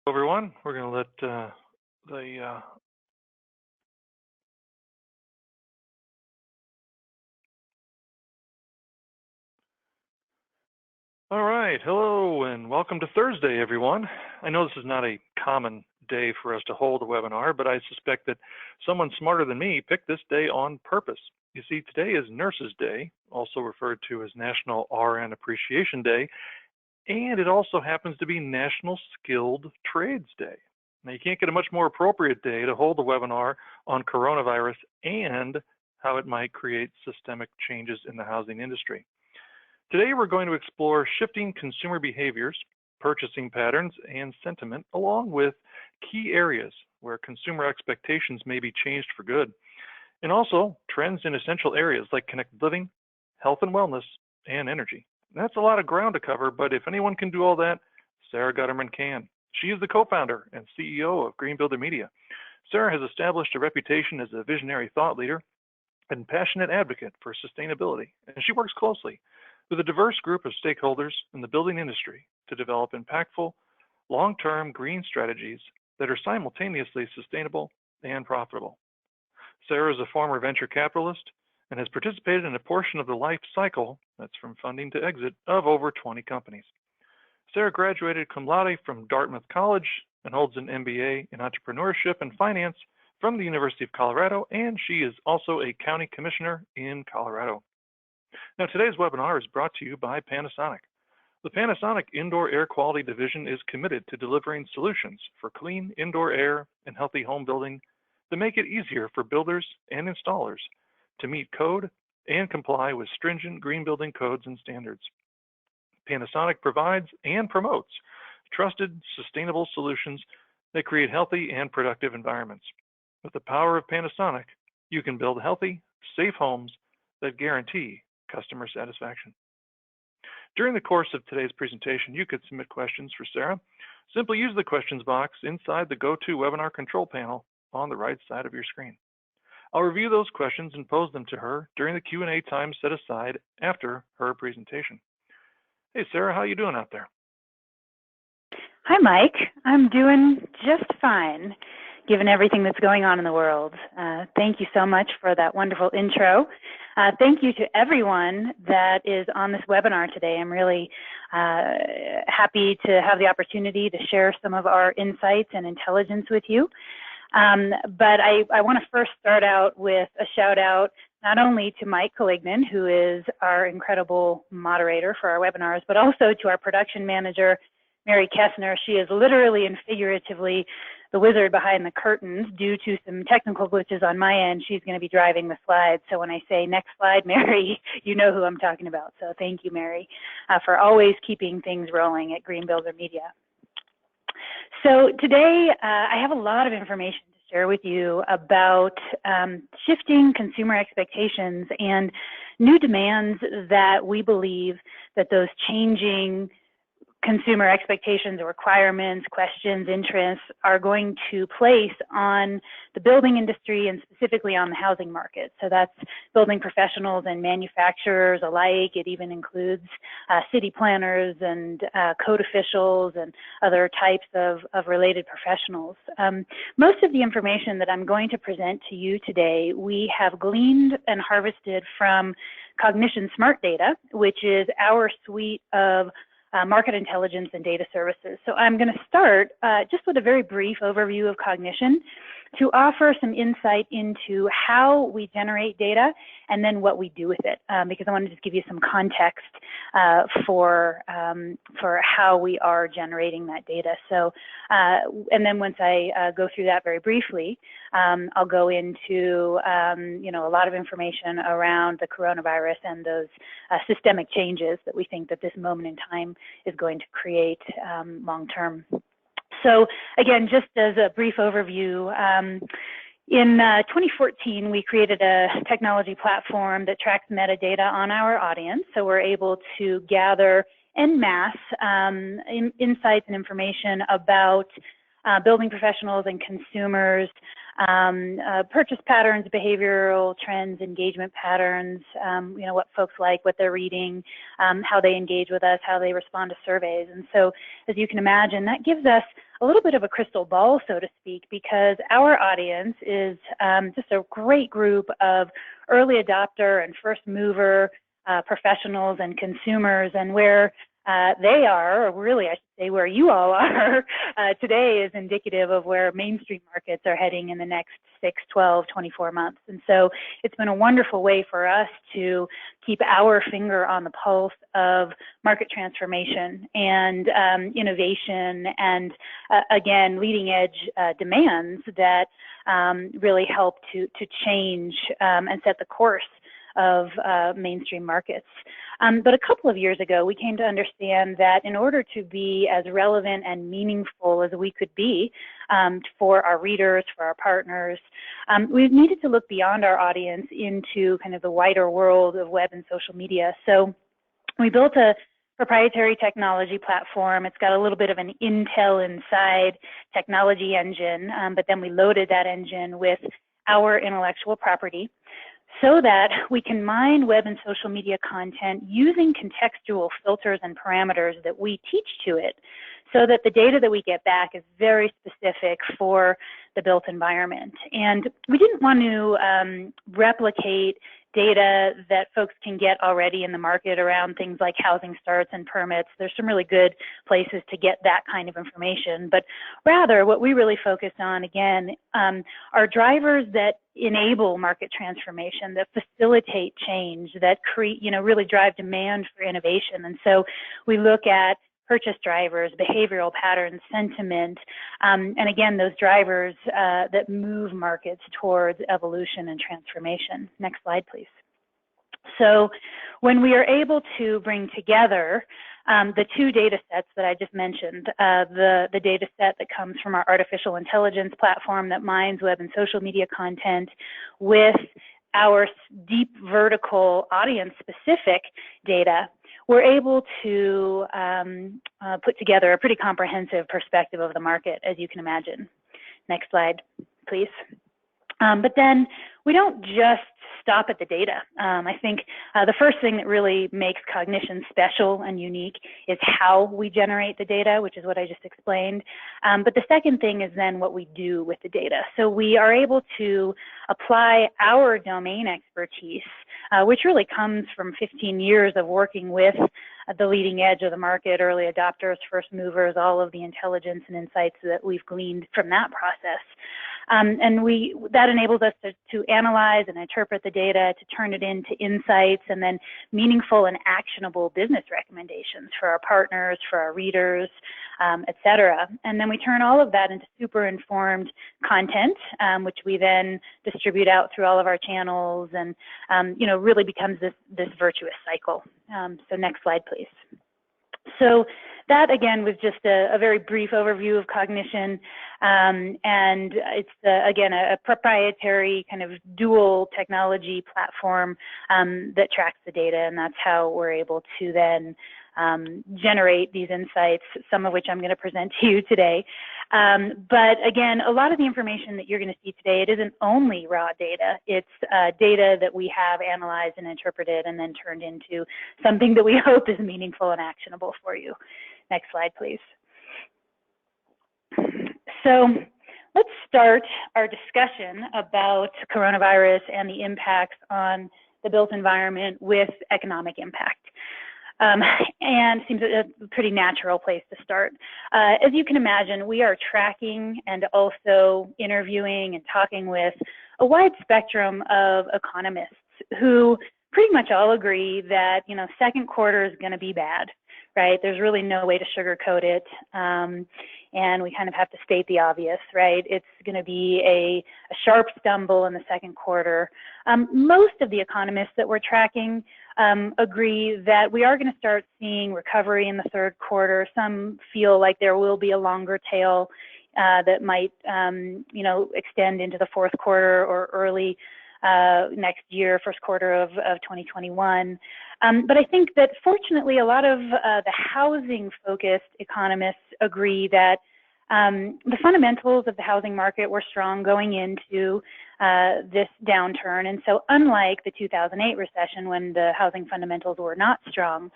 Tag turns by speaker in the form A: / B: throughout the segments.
A: Everyone, we're going to let the all right, hello and welcome to Thursday, everyone. I know this is not a common day for us to hold a webinar, but I suspect that someone smarter than me picked this day on purpose. You see, today is Nurses Day, also referred to as National RN Appreciation Day, and it also happens to be National Skilled Trades Day. Now, you can't get a much more appropriate day to hold a webinar on coronavirus and how it might create systemic changes in the housing industry. Today, we're going to explore shifting consumer behaviors, purchasing patterns, and sentiment, along with key areas where consumer expectations may be changed for good, and also trends in essential areas like connected living, health and wellness, and energy. That's a lot of ground to cover, but if anyone can do all that, Sara Gutterman can. She is the co-founder and CEO of Green Builder Media. Sara has established a reputation as a visionary thought leader and passionate advocate for sustainability, and she works closely with a diverse group of stakeholders in the building industry to develop impactful, long-term green strategies that are simultaneously sustainable and profitable. Sara is a former venture capitalist and has participated in a portion of the life cycle, that's from funding to exit, of over 20 companies. Sara graduated cum laude from Dartmouth College and holds an MBA in entrepreneurship and finance from the University of Colorado, and she is also a county commissioner in Colorado. Now, today's webinar is brought to you by Panasonic. The Panasonic Indoor Air Quality Division is committed to delivering solutions for clean indoor air and healthy home building that make it easier for builders and installers to meet code and comply with stringent green building codes and standards. Panasonic provides and promotes trusted, sustainable solutions that create healthy and productive environments. With the power of Panasonic, you can build healthy, safe homes that guarantee customer satisfaction. During the course of today's presentation, you could submit questions for Sara. Simply use the questions box inside the GoToWebinar control panel on the right side of your screen. I'll review those questions and pose them to her during the Q&A time set aside after her presentation. Hey, Sara, how you doing out there?
B: Hi, Mike. I'm doing just fine, given everything that's going on in the world. Thank you so much for that wonderful intro. Thank you to everyone that is on this webinar today. I'm really happy to have the opportunity to share some of our insights and intelligence with you. But I want to first start out with a shout out not only to Mike Colignan, who is our incredible moderator for our webinars, but also to our production manager, Mary Kessner. She is literally and figuratively the wizard behind the curtains. Due to some technical glitches on my end, she's going to be driving the slides. So when I say next slide, Mary, you know who I'm talking about. So thank you, Mary, for always keeping things rolling at Green Builder Media. So today, I have a lot of information to share with you about shifting consumer expectations and new demands that we believe that those changing consumer expectations or requirements, questions, interests are going to place on the building industry and specifically on the housing market. So that's building professionals and manufacturers alike. It even includes city planners and code officials and other types of related professionals. Most of the information that I'm going to present to you today, we have gleaned and harvested from Cognition Smart Data, which is our suite of market intelligence and data services. So I'm going to start just with a very brief overview of Cognition to offer some insight into how we generate data and then what we do with it, because I want to just give you some context for how we are generating that data. So, and then once I go through that very briefly, I'll go into a lot of information around the coronavirus and those systemic changes that we think that this moment in time is going to create long-term. So again, just as a brief overview, in 2014, we created a technology platform that tracks metadata on our audience. So we're able to gather en masse insights and information about building professionals and consumers purchase patterns, behavioral trends, engagement patterns, what folks like, what they're reading, how they engage with us, how they respond to surveys. And so, as you can imagine, that gives us a little bit of a crystal ball, so to speak, because our audience is just a great group of early adopter and first mover professionals and consumers, and where they are, or really I should say where you all are today, is indicative of where mainstream markets are heading in the next 6, 12, 24 months. And so it's been a wonderful way for us to keep our finger on the pulse of market transformation and innovation and, again, leading edge demands that really help to change and set the course of mainstream markets. But a couple of years ago, we came to understand that in order to be as relevant and meaningful as we could be for our readers, for our partners, we needed to look beyond our audience into kind of the wider world of web and social media. So we built a proprietary technology platform. It's got a little bit of an Intel inside technology engine, but then we loaded that engine with our intellectual property, so that we can mine web and social media content using contextual filters and parameters that we teach to it, so that the data that we get back is very specific for the built environment. And we didn't want to replicate data that folks can get already in the market around things like housing starts and permits. There's some really good places to get that kind of information, but rather what we really focused on, again, are drivers that enable market transformation, that facilitate change, that create, really drive demand for innovation. And so we look at purchase drivers, behavioral patterns, sentiment, and again, those drivers that move markets towards evolution and transformation. Next slide, please. So when we are able to bring together the two data sets that I just mentioned, the data set that comes from our artificial intelligence platform that mines web and social media content with our deep vertical audience-specific data, we're able to put together a pretty comprehensive perspective of the market, as you can imagine. Next slide, please. But then we don't just stop at the data. I think the first thing that really makes Cognition special and unique is how we generate the data, which is what I just explained. But the second thing is then what we do with the data. So we are able to apply our domain expertise, which really comes from 15 years of working with the leading edge of the market, early adopters, first movers, all of the intelligence and insights that we've gleaned from that process. And that enables us to analyze and interpret the data, to turn it into insights and then meaningful and actionable business recommendations for our partners, for our readers, et cetera. And then we turn all of that into super informed content, which we then distribute out through all of our channels, and really becomes this virtuous cycle. So next slide, please. So that, again, was just a very brief overview of Cognition, and it's, again, a proprietary kind of dual technology platform that tracks the data, and that's how we're able to then generate these insights, some of which I'm going to present to you today. But again, a lot of the information that you're going to see today, it isn't only raw data. It's data that we have analyzed and interpreted and then turned into something that we hope is meaningful and actionable for you. Next slide, please. So let's start our discussion about coronavirus and the impacts on the built environment with economic impact. And seems a pretty natural place to start. As you can imagine, we are tracking and also interviewing and talking with a wide spectrum of economists who pretty much all agree that, second quarter is going to be bad, right? There's really no way to sugarcoat it. And we kind of have to state the obvious, right? It's going to be a sharp stumble in the second quarter. Most of the economists that we're tracking agree that we are going to start seeing recovery in the third quarter. Some feel like there will be a longer tail that might, extend into the fourth quarter or early next year, first quarter of 2021. But I think that fortunately a lot of the housing-focused economists agree that The fundamentals of the housing market were strong going into this downturn, and so unlike the 2008 recession when the housing fundamentals were not strong,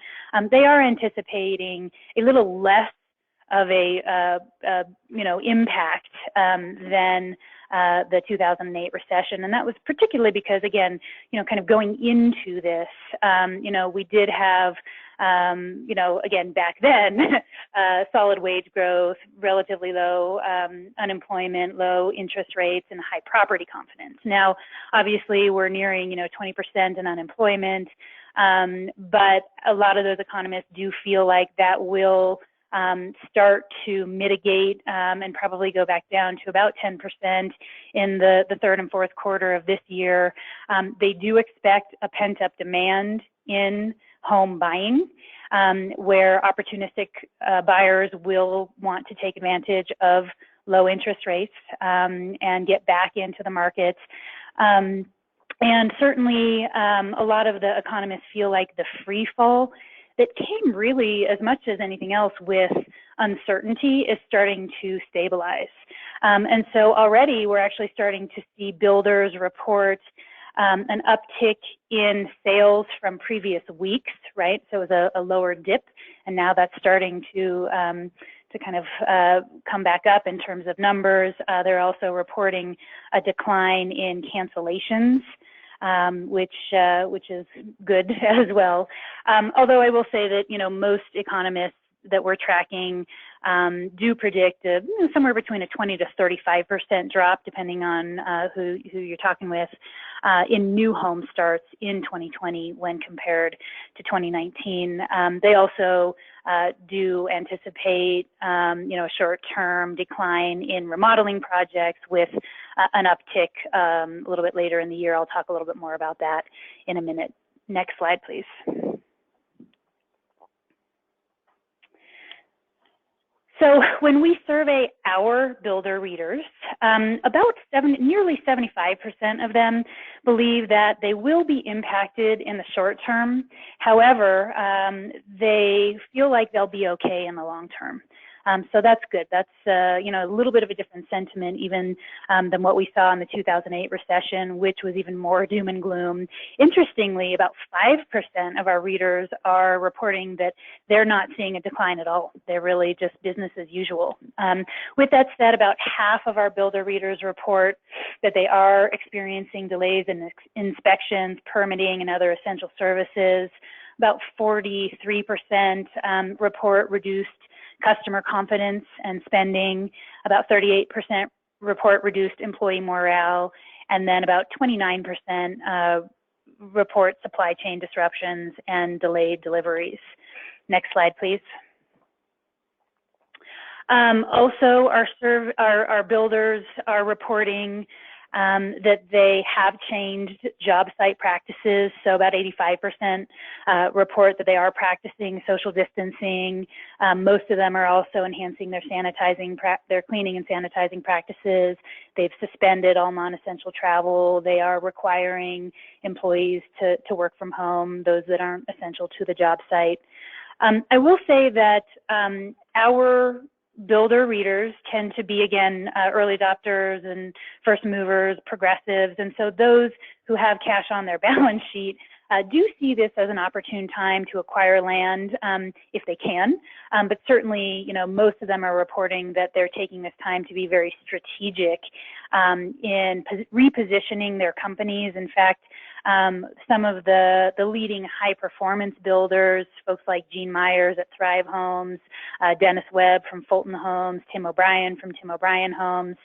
B: they are anticipating a little less of a impact than the 2008 recession, and that was particularly because, again, kind of going into this, we did have, again, back then, solid wage growth, relatively low unemployment, low interest rates, and high property confidence. Now, obviously, we're nearing, 20% in unemployment, but a lot of those economists do feel like that will start to mitigate and probably go back down to about 10% in the third and fourth quarter of this year. They do expect a pent-up demand in home buying, where opportunistic buyers will want to take advantage of low interest rates and get back into the market. And certainly, a lot of the economists feel like the free fall that came really as much as anything else with uncertainty is starting to stabilize. And so already we're actually starting to see builders report an uptick in sales from previous weeks, right? So it was a lower dip, and now that's starting to kind of come back up in terms of numbers. They're also reporting a decline in cancellations, which is good as well. Although I will say that, most economists that we're tracking do predict somewhere between a 20 to 35% drop, depending on who you're talking with, in new home starts in 2020 when compared to 2019. They also do anticipate, a short-term decline in remodeling projects with an uptick a little bit later in the year. I'll talk a little bit more about that in a minute. Next slide, please. So when we survey our builder readers, nearly 75% of them believe that they will be impacted in the short term. However, they feel like they'll be okay in the long term. So that's good. That's, a little bit of a different sentiment even than what we saw in the 2008 recession, which was even more doom and gloom. Interestingly, about 5% of our readers are reporting that they're not seeing a decline at all. They're really just business as usual. With that said, about half of our builder readers report that they are experiencing delays in inspections, permitting, and other essential services. About 43% report reduced customer confidence and spending. About 38% report reduced employee morale, and then about 29% report supply chain disruptions and delayed deliveries. Next slide, please. Also, our builders are reporting that they have changed job site practices. So about 85% report that they are practicing social distancing. Most of them are also enhancing their cleaning and sanitizing practices. They've suspended all non-essential travel. They are requiring employees to work from home, those that aren't essential to the job site. I will say that our builder readers tend to be, again, early adopters and first movers, progressives, and so those who have cash on their balance sheet do see this as an opportune time to acquire land if they can, but certainly, most of them are reporting that they're taking this time to be very strategic in repositioning their companies. In fact, some of the leading high performance builders, folks like Gene Myers at Thrive Homes, Dennis Webb from Fulton Homes, Tim O'Brien from Tim O'Brien Homes,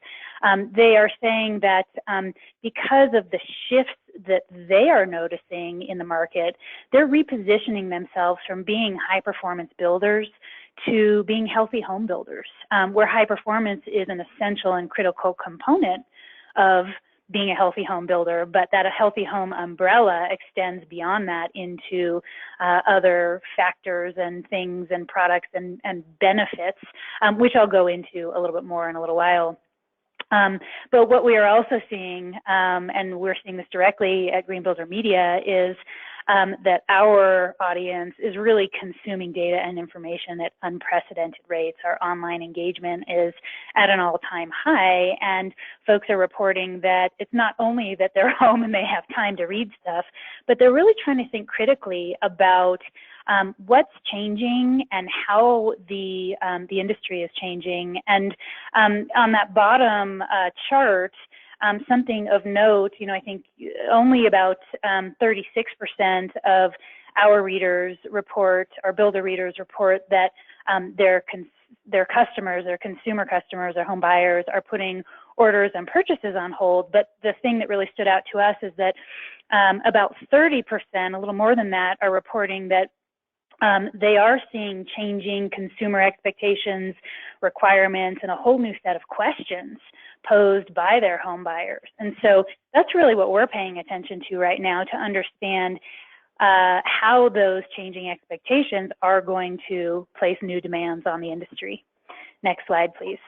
B: they are saying that because of the shifts that they are noticing in the market, they're repositioning themselves from being high performance builders to being healthy home builders, where high performance is an essential and critical component of being a healthy home builder, but that a healthy home umbrella extends beyond that into other factors and things and products and benefits, which I'll go into a little bit more in a little while. But what we are also seeing, and we're seeing this directly at Green Builder Media, is that our audience is really consuming data and information at unprecedented rates. Our online engagement is at an all-time high, and folks are reporting that it's not only that they're home and they have time to read stuff, but they're really trying to think critically about what's changing and how the industry is changing. And on that bottom chart, something of note, I think only about 36% of our readers report, our builder readers report that their customers, their consumer customers, their home buyers are putting orders and purchases on hold. But the thing that really stood out to us is that about 30%, a little more than that, are reporting that they are seeing changing consumer expectations, requirements, and a whole new set of questions posed by their home buyers. And so that's really what we're paying attention to right now, to understand how those changing expectations are going to place new demands on the industry. Next slide, please.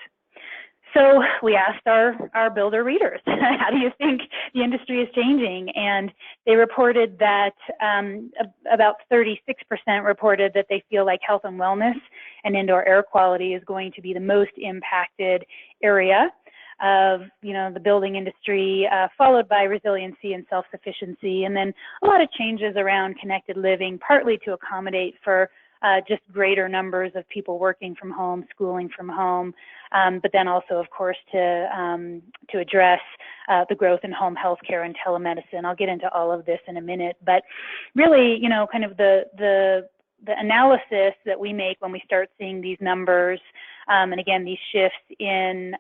B: So we asked our builder readers, how do you think the industry is changing? And they reported that about 36% reported that they feel like health and wellness and indoor air quality is going to be the most impacted area of the building industry, followed by resiliency and self-sufficiency, and then a lot of changes around connected living, partly to accommodate for just greater numbers of people working from home, schooling from home, but then also, of course, to address the growth in home health care and telemedicine. I'll get into all of this in a minute, but really, kind of the analysis that we make when we start seeing these numbers, and again, these shifts in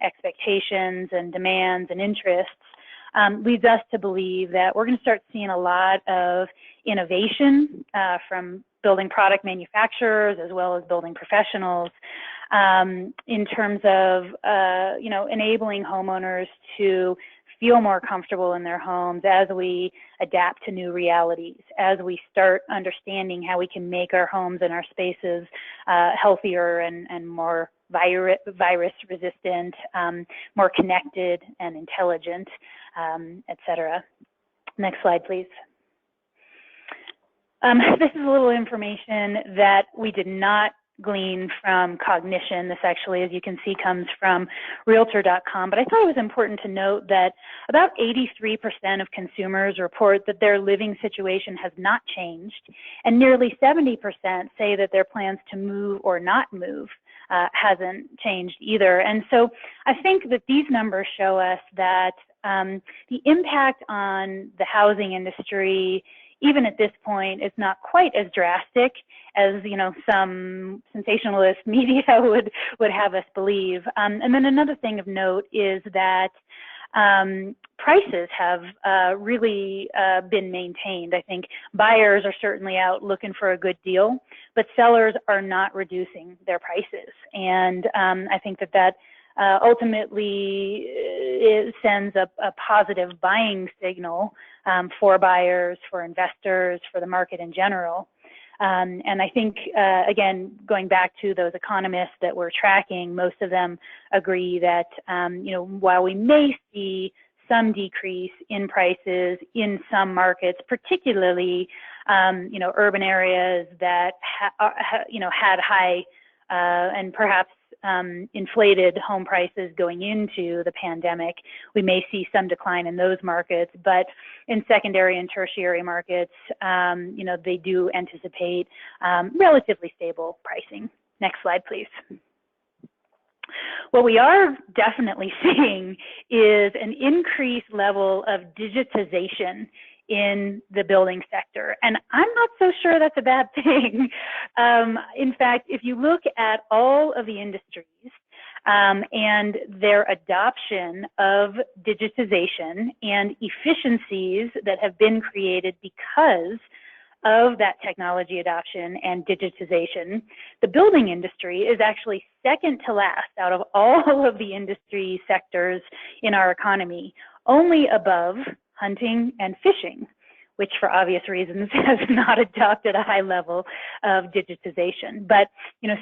B: expectations and demands and interests, leads us to believe that we're going to start seeing a lot of innovation from building product manufacturers as well as building professionals in terms of enabling homeowners to feel more comfortable in their homes as we adapt to new realities, as we start understanding how we can make our homes and our spaces healthier and more virus resistant, more connected and intelligent, et cetera. Next slide, please. This is a little information that we did not glean from Cognition. This actually, as you can see, comes from Realtor.com, but I thought it was important to note that about 83% of consumers report that their living situation has not changed, and nearly 70% say that their plans to move or not move hasn't changed either. And so I think that these numbers show us that the impact on the housing industry, even at this point, is not quite as drastic as some sensationalist media would have us believe. And then another thing of note is that prices have really been maintained. I think buyers are certainly out looking for a good deal, but sellers are not reducing their prices. And I think that ultimately it sends a positive buying signal for buyers, for investors, for the market in general. And I think, again, going back to those economists that we're tracking, most of them agree that, while we may see some decrease in prices in some markets, particularly, urban areas that, had high and perhaps inflated home prices going into the pandemic, we may see some decline in those markets. But in secondary and tertiary markets, they do anticipate relatively stable pricing. Next slide, please. What we are definitely seeing is an increased level of digitization in the building sector. And I'm not so sure that's a bad thing. In fact, if you look at all of the industries and their adoption of digitization and efficiencies that have been created because of that technology adoption and digitization, the building industry is actually second to last out of all of the industry sectors in our economy, only above hunting and fishing, which for obvious reasons has not adopted a high level of digitization. But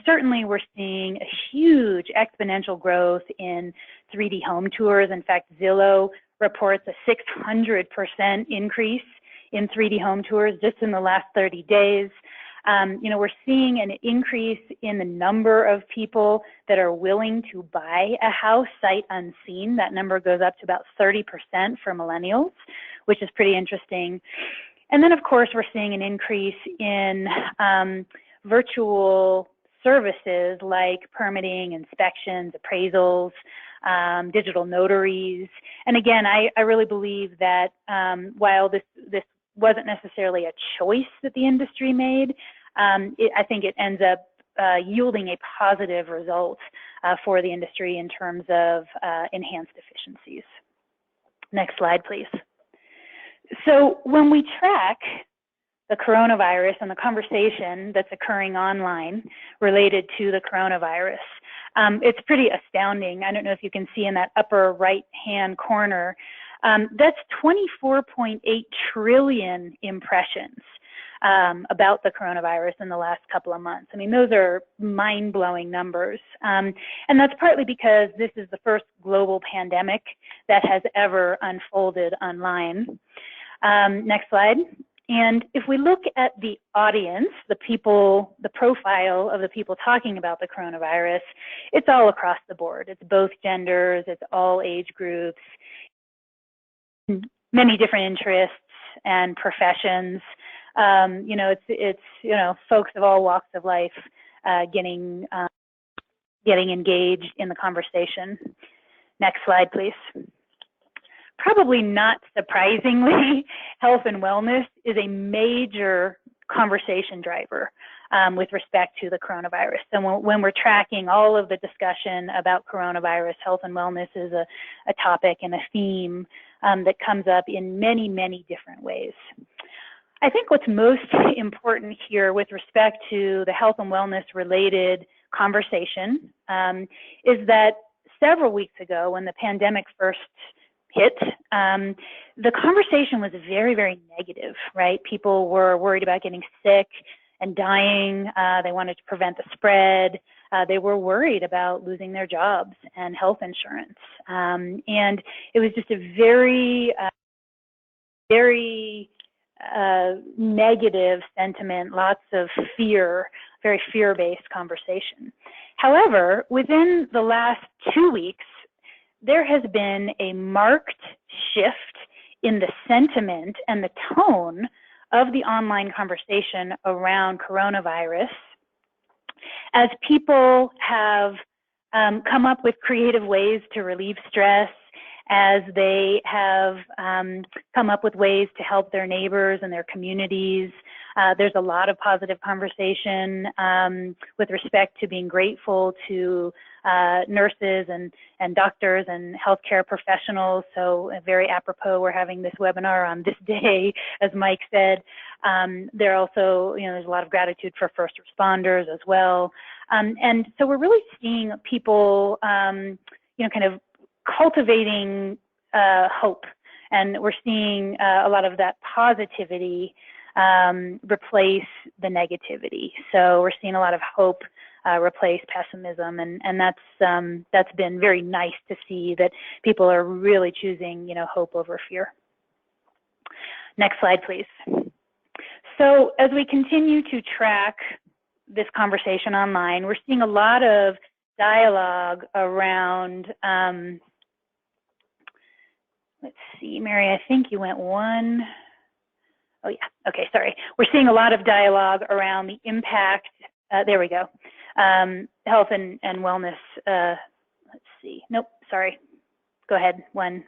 B: certainly we're seeing a huge exponential growth in 3D home tours. In fact, Zillow reports a 600% increase in 3D home tours just in the last 30 days. We're seeing an increase in the number of people that are willing to buy a house sight unseen. That number goes up to about 30% for millennials, which is pretty interesting. And then, of course, we're seeing an increase in virtual services like permitting, inspections, appraisals, digital notaries. And again, I really believe that while this wasn't necessarily a choice that the industry made, I think it ends up yielding a positive result for the industry in terms of enhanced efficiencies. Next slide, please. So when we track the coronavirus and the conversation that's occurring online related to the coronavirus, it's pretty astounding. I don't know if you can see in that upper right-hand corner, that's 24.8 trillion impressions about the coronavirus in the last couple of months. I mean, those are mind-blowing numbers. And that's partly because this is the first global pandemic that has ever unfolded online. Next slide. And if we look at the audience, the people, the profile of the people talking about the coronavirus, it's all across the board. It's both genders, it's all age groups, many different interests and professions. It's folks of all walks of life getting engaged in the conversation. Next slide, please. Probably not surprisingly, health and wellness is a major conversation driver with respect to the coronavirus. So when we're tracking all of the discussion about coronavirus, health and wellness is a topic and a theme that comes up in many, many different ways. I think what's most important here with respect to the health and wellness related conversation is that several weeks ago when the pandemic first hit, the conversation was very, very negative, right? People were worried about getting sick and dying. They wanted to prevent the spread. They were worried about losing their jobs and health insurance. And it was just a very, very negative sentiment, lots of fear, very fear-based conversation. However, within the last 2 weeks, there has been a marked shift in the sentiment and the tone of the online conversation around coronavirus as people have come up with creative ways to relieve stress, as they have come up with ways to help their neighbors and their communities. There's a lot of positive conversation with respect to being grateful to nurses and doctors and healthcare professionals. So very apropos, we're having this webinar on this day, as Mike said. There also, there's a lot of gratitude for first responders as well. And so we're really seeing people, kind of cultivating hope. And we're seeing a lot of that positivity replace the negativity. So we're seeing a lot of hope replace pessimism, and that's been very nice to see that people are really choosing, hope over fear. Next slide, please. So as we continue to track this conversation online, we're seeing a lot of dialogue around, let's see, Mary, I think you went one. Oh yeah, okay, sorry. We're seeing a lot of dialogue around the impact, there we go, health and wellness, let's see, nope, sorry, go ahead, one.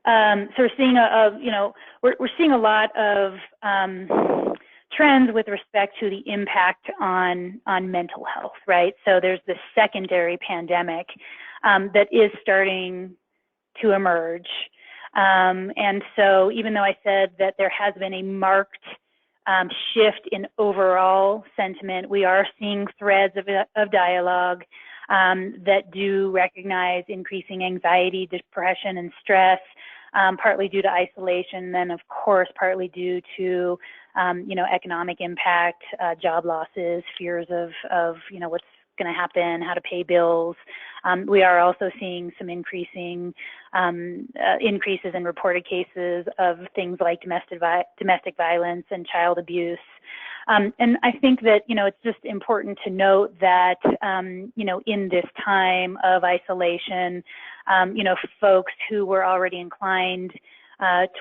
B: So we're seeing we're seeing a lot of trends with respect to the impact on mental health, right? So there's this secondary pandemic that is starting to emerge. And so even though I said that there has been a marked shift in overall sentiment, we are seeing threads of dialogue that do recognize increasing anxiety, depression, and stress, partly due to isolation, then of course partly due to economic impact, job losses, fears of what's going to happen, how to pay bills, We are also seeing some increases in reported cases of things like domestic violence and child abuse. And I think that, it's just important to note that, in this time of isolation, folks who were already inclined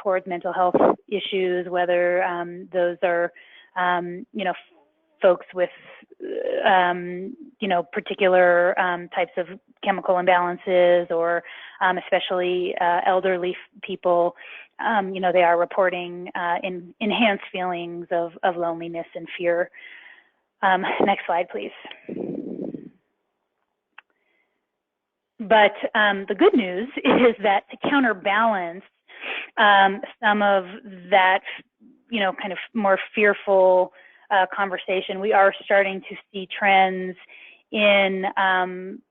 B: towards mental health issues, whether those are, folks with, particular types of chemical imbalances, or especially elderly people, they are reporting enhanced feelings of loneliness and fear. Next slide, please. But the good news is that to counterbalance some of that, kind of more fearful conversation, we are starting to see trends in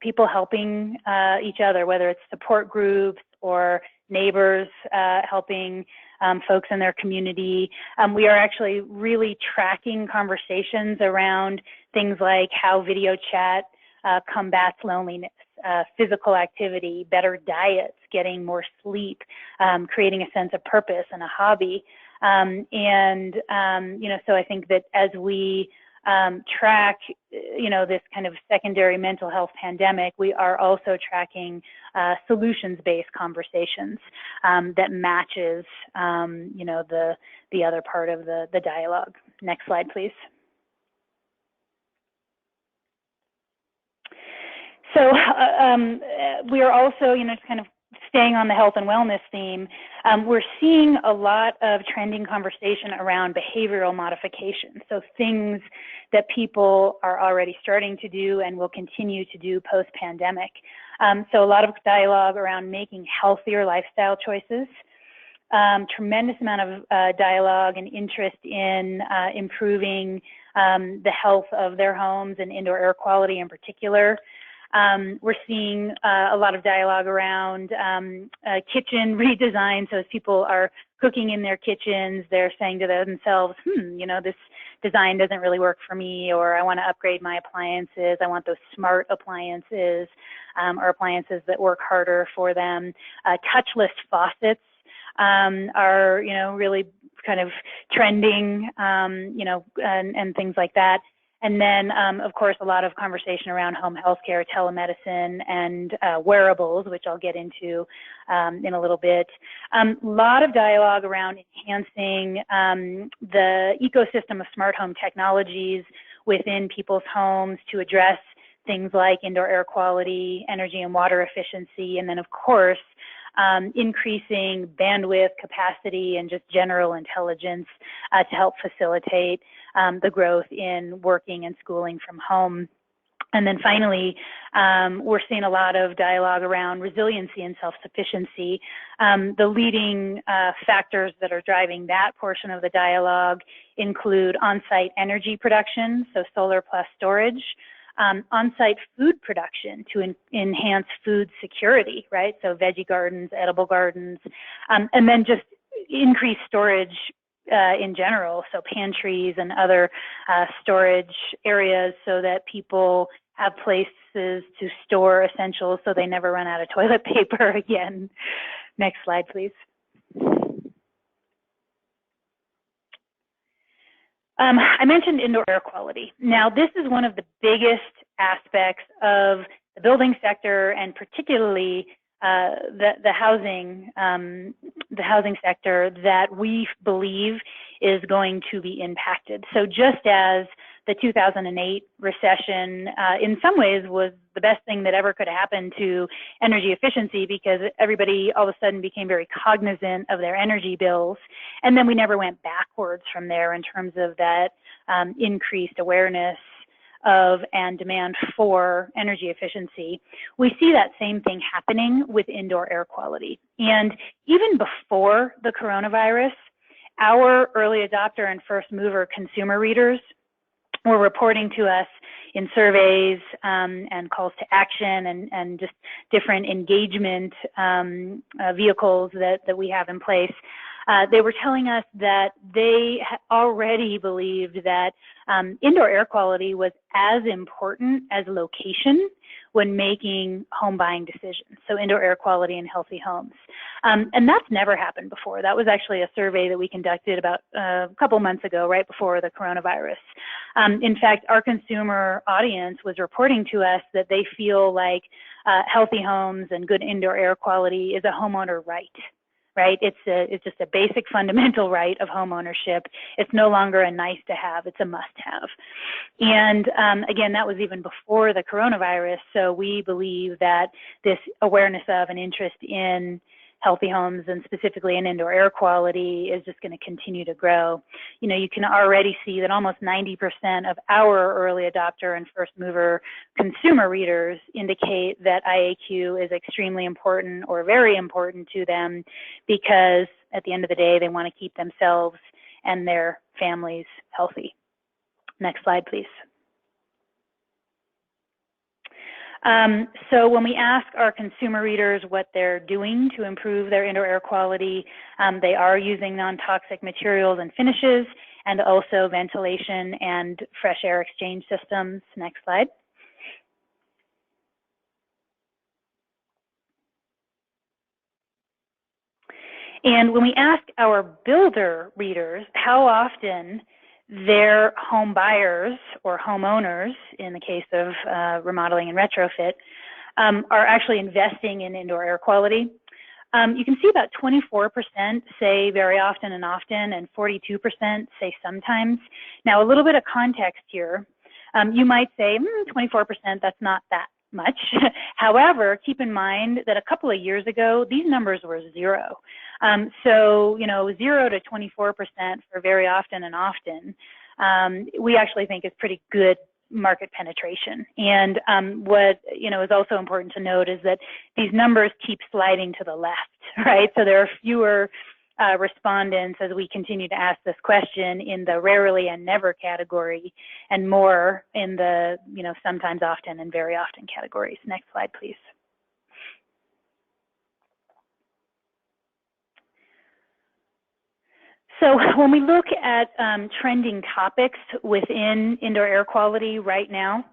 B: people helping each other, whether it's support groups or neighbors helping folks in their community. We are actually really tracking conversations around things like how video chat combats loneliness, physical activity, better diets, getting more sleep, creating a sense of purpose and a hobby. So I think that as we track, this kind of secondary mental health pandemic, we are also tracking solutions-based conversations that matches, the other part of the dialogue. Next slide, please. So we are also, kind of staying on the health and wellness theme. We're seeing a lot of trending conversation around behavioral modification. So things that people are already starting to do and will continue to do post-pandemic. So a lot of dialogue around making healthier lifestyle choices. Tremendous amount of dialogue and interest in improving the health of their homes and indoor air quality in particular. We're seeing a lot of dialogue around kitchen redesign. So as people are cooking in their kitchens, they're saying to themselves, this design doesn't really work for me, or I want to upgrade my appliances. I want those smart appliances, or appliances that work harder for them. Touchless faucets are, really kind of trending, and things like that. And then, of course, a lot of conversation around home healthcare, telemedicine, and wearables, which I'll get into in a little bit. A lot of dialogue around enhancing the ecosystem of smart home technologies within people's homes to address things like indoor air quality, energy and water efficiency, and then, of course, increasing bandwidth, capacity, and just general intelligence to help facilitate the growth in working and schooling from home. And then finally, we're seeing a lot of dialogue around resiliency and self-sufficiency. The leading factors that are driving that portion of the dialogue include on-site energy production, so solar plus storage, on-site food production to enhance food security, right? So veggie gardens, edible gardens, and then just increased storage in general, so pantries and other storage areas so that people have places to store essentials so they never run out of toilet paper again. Next slide, please. I mentioned indoor air quality. Now, this is one of the biggest aspects of the building sector, and particularly the housing sector, that we believe is going to be impacted. So just as the 2008 recession in some ways was the best thing that ever could happen to energy efficiency, because everybody all of a sudden became very cognizant of their energy bills. And then we never went backwards from there in terms of that increased awareness of and demand for energy efficiency. We see that same thing happening with indoor air quality. And even before the coronavirus, our early adopter and first mover consumer readers were reporting to us in surveys and calls to action and just different engagement vehicles that we have in place. They were telling us that they already believed that indoor air quality was as important as location when making home buying decisions. So indoor air quality in healthy homes. And that's never happened before. That was actually a survey that we conducted about a couple months ago, right before the coronavirus. In fact, our consumer audience was reporting to us that they feel like healthy homes and good indoor air quality is a homeowner right. Right? It's just a basic fundamental right of home ownership. It's no longer a nice to have, it's a must have. And again, that was even before the coronavirus. So we believe that this awareness of and interest in healthy homes and specifically in indoor air quality is just going to continue to grow. You know, you can already see that almost 90% of our early adopter and first mover consumer readers indicate that IAQ is extremely important or very important to them because at the end of the day, they want to keep themselves and their families healthy. Next slide, please. So when we ask our consumer readers what they're doing to improve their indoor air quality, they are using non-toxic materials and finishes and also ventilation and fresh air exchange systems. Next slide. And when we ask our builder readers how often their home buyers or homeowners, in the case of remodeling and retrofit, are actually investing in indoor air quality. You can see about 24% say very often and 42% say sometimes. Now, a little bit of context here. You might say, 24%, that's not that much. However, keep in mind that a couple of years ago, these numbers were zero. So, you know, 0 to 24% for very often and often, we actually think is pretty good market penetration. And what, you know, is also important to note is that these numbers keep sliding to the left, right? So there are fewer respondents as we continue to ask this question in the rarely and never category and more in the, you know, sometimes, often, and very often categories. Next slide, please. So when we look at trending topics within indoor air quality right now,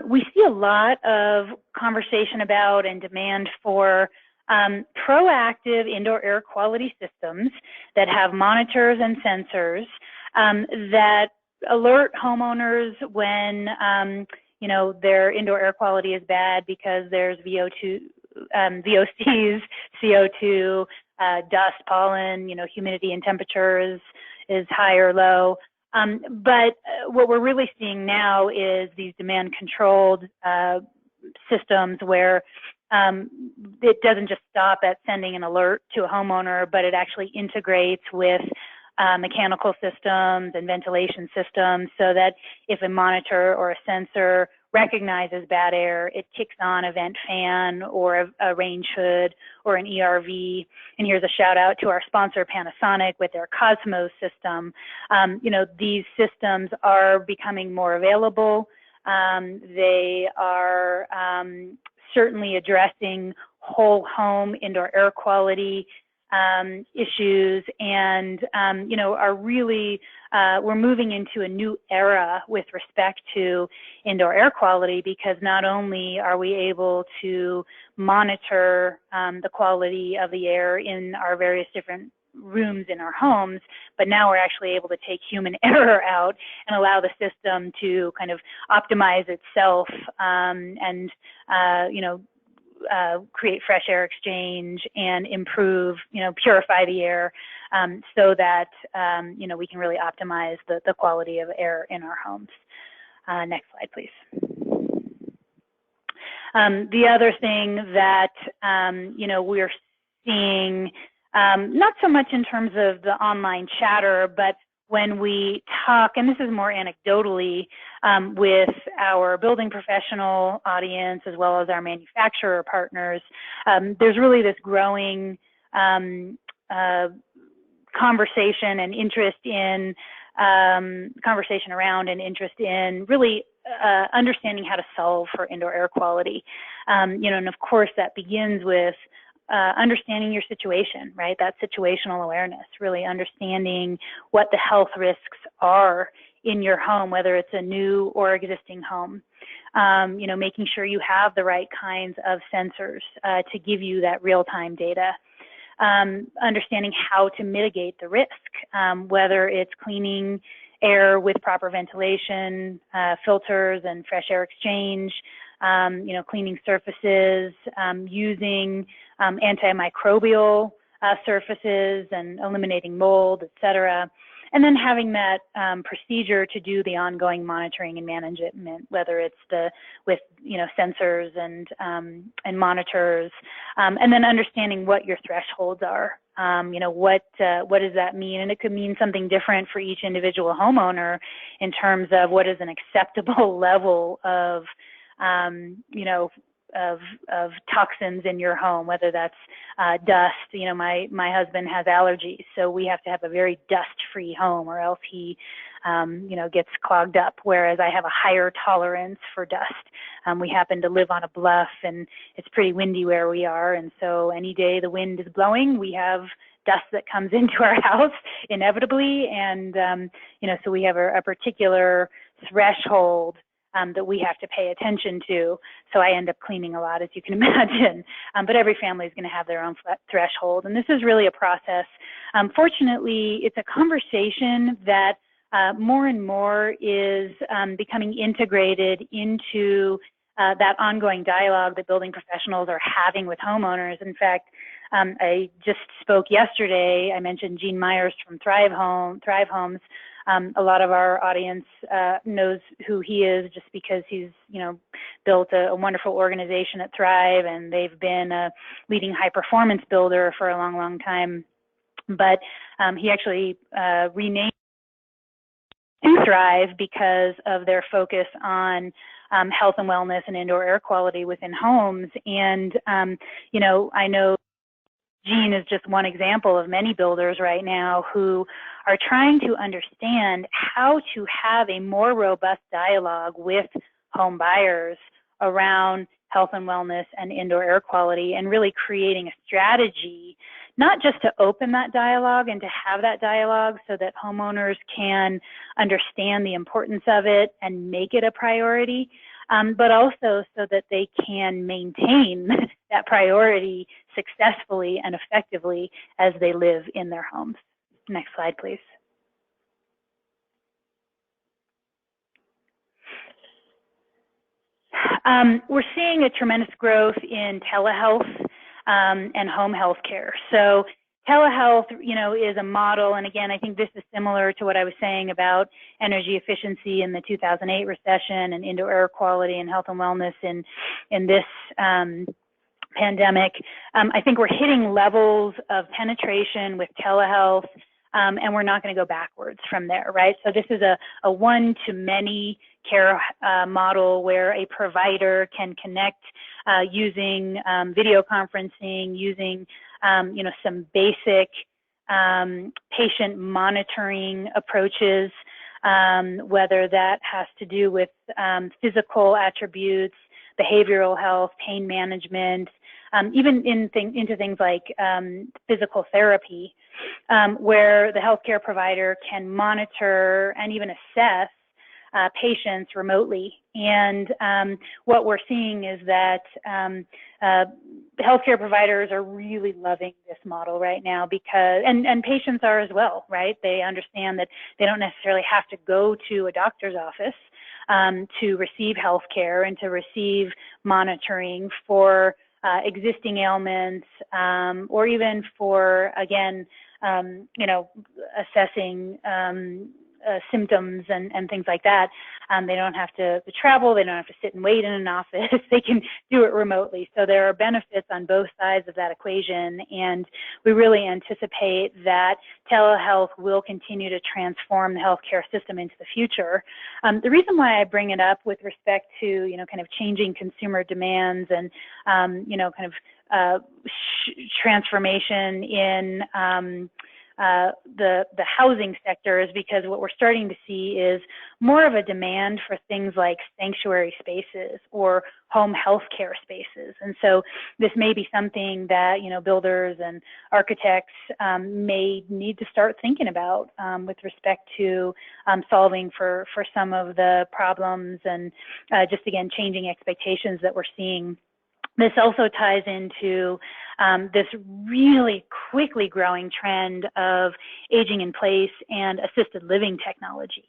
B: we see a lot of conversation about and demand for proactive indoor air quality systems that have monitors and sensors that alert homeowners when you know, their indoor air quality is bad because there's VOCs, CO2, dust, pollen, you know, humidity and temperature is high or low. But what we're really seeing now is these demand-controlled systems where it doesn't just stop at sending an alert to a homeowner, but it actually integrates with mechanical systems and ventilation systems so that if a monitor or a sensor recognizes bad air, it kicks on a vent fan or a range hood or an ERV. And here's a shout out to our sponsor Panasonic with their Cosmos system. You know, these systems are becoming more available. They are certainly addressing whole home indoor air quality issues, and you know, are really we're moving into a new era with respect to indoor air quality, because not only are we able to monitor the quality of the air in our various different rooms in our homes, but now we're actually able to take human error out and allow the system to kind of optimize itself and you know, create fresh air exchange and improve, you know, purify the air so that, you know, we can really optimize the quality of air in our homes. Next slide, please. The other thing that, you know, we're seeing, not so much in terms of the online chatter, but when we talk, and this is more anecdotally, with our building professional audience as well as our manufacturer partners, there's really this growing conversation and interest in conversation around and interest in really understanding how to solve for indoor air quality. You know, and of course that begins with understanding your situation, right? That situational awareness, really understanding what the health risks are in your home, whether it's a new or existing home. Making sure you have the right kinds of sensors to give you that real-time data. Understanding how to mitigate the risk, whether it's cleaning air with proper ventilation, filters and fresh air exchange, cleaning surfaces, using antimicrobial surfaces and eliminating mold, et cetera. And then having that procedure to do the ongoing monitoring and management, whether it's with sensors and monitors, and then understanding what your thresholds are. What does that mean? And it could mean something different for each individual homeowner in terms of what is an acceptable level of of toxins in your home, whether that's dust. My husband has allergies, so we have to have a very dust-free home, or else he gets clogged up, whereas I have a higher tolerance for dust. We happen to live on a bluff, and it's pretty windy where we are, and so any day the wind is blowing, we have dust that comes into our house inevitably, and so we have a particular threshold that we have to pay attention to. So I end up cleaning a lot, as you can imagine. But every family is going to have their own threshold. And this is really a process. Fortunately, it's a conversation that more and more is becoming integrated into that ongoing dialogue that building professionals are having with homeowners. In fact, I just spoke yesterday. I mentioned Gene Myers from Thrive Homes. A lot of our audience knows who he is just because he's, built a wonderful organization at Thrive, and they've been a leading high performance builder for a long, long time. But he actually renamed to Thrive because of their focus on health and wellness and indoor air quality within homes. And, I know Gene is just one example of many builders right now who are trying to understand how to have a more robust dialogue with home buyers around health and wellness and indoor air quality, and really creating a strategy, not just to open that dialogue and to have that dialogue so that homeowners can understand the importance of it and make it a priority, but also so that they can maintain that priority successfully and effectively as they live in their homes. Next slide, please. We're seeing a tremendous growth in telehealth and home health care. So telehealth, is a model, and again, I think this is similar to what I was saying about energy efficiency in the 2008 recession and indoor air quality and health and wellness in this pandemic. I think we're hitting levels of penetration with telehealth, and we're not going to go backwards from there, right? So this is a one-to-many care model where a provider can connect using video conferencing, using some basic patient monitoring approaches, whether that has to do with physical attributes, behavioral health, pain management, even into things like physical therapy, where the healthcare provider can monitor and even assess patients remotely. And what we're seeing is that healthcare providers are really loving this model right now because, and patients are as well, right? They understand that they don't necessarily have to go to a doctor's office to receive healthcare and to receive monitoring for existing ailments, or even for, again, assessing symptoms and things like that. They don't have to travel. They don't have to sit and wait in an office. They can do it remotely. So there are benefits on both sides of that equation, and we really anticipate that telehealth will continue to transform the healthcare system into the future. The reason why I bring it up with respect to, kind of changing consumer demands and, kind of transformation in the housing sector is because what we're starting to see is more of a demand for things like sanctuary spaces or home health care spaces. And so this may be something that, you know, builders and architects may need to start thinking about with respect to solving for some of the problems and just, again, changing expectations that we're seeing. This also ties into this really quickly growing trend of aging in place and assisted living technology.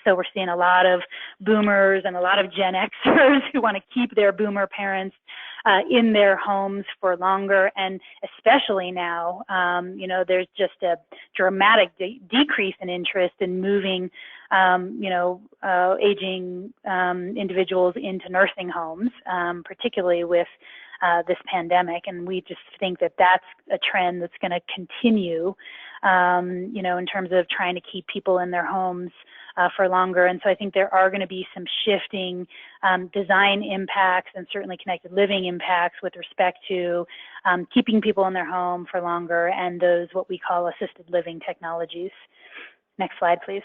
B: So we're seeing a lot of boomers and a lot of Gen Xers who want to keep their boomer parents in their homes for longer, and especially now, you know, there's just a dramatic decrease in interest in moving, you know, aging individuals into nursing homes, particularly with this pandemic. And we just think that that's a trend that's going to continue, you know, in terms of trying to keep people in their homes for longer. And so I think there are going to be some shifting design impacts and certainly connected living impacts with respect to keeping people in their home for longer and those what we call assisted living technologies. Next slide, please.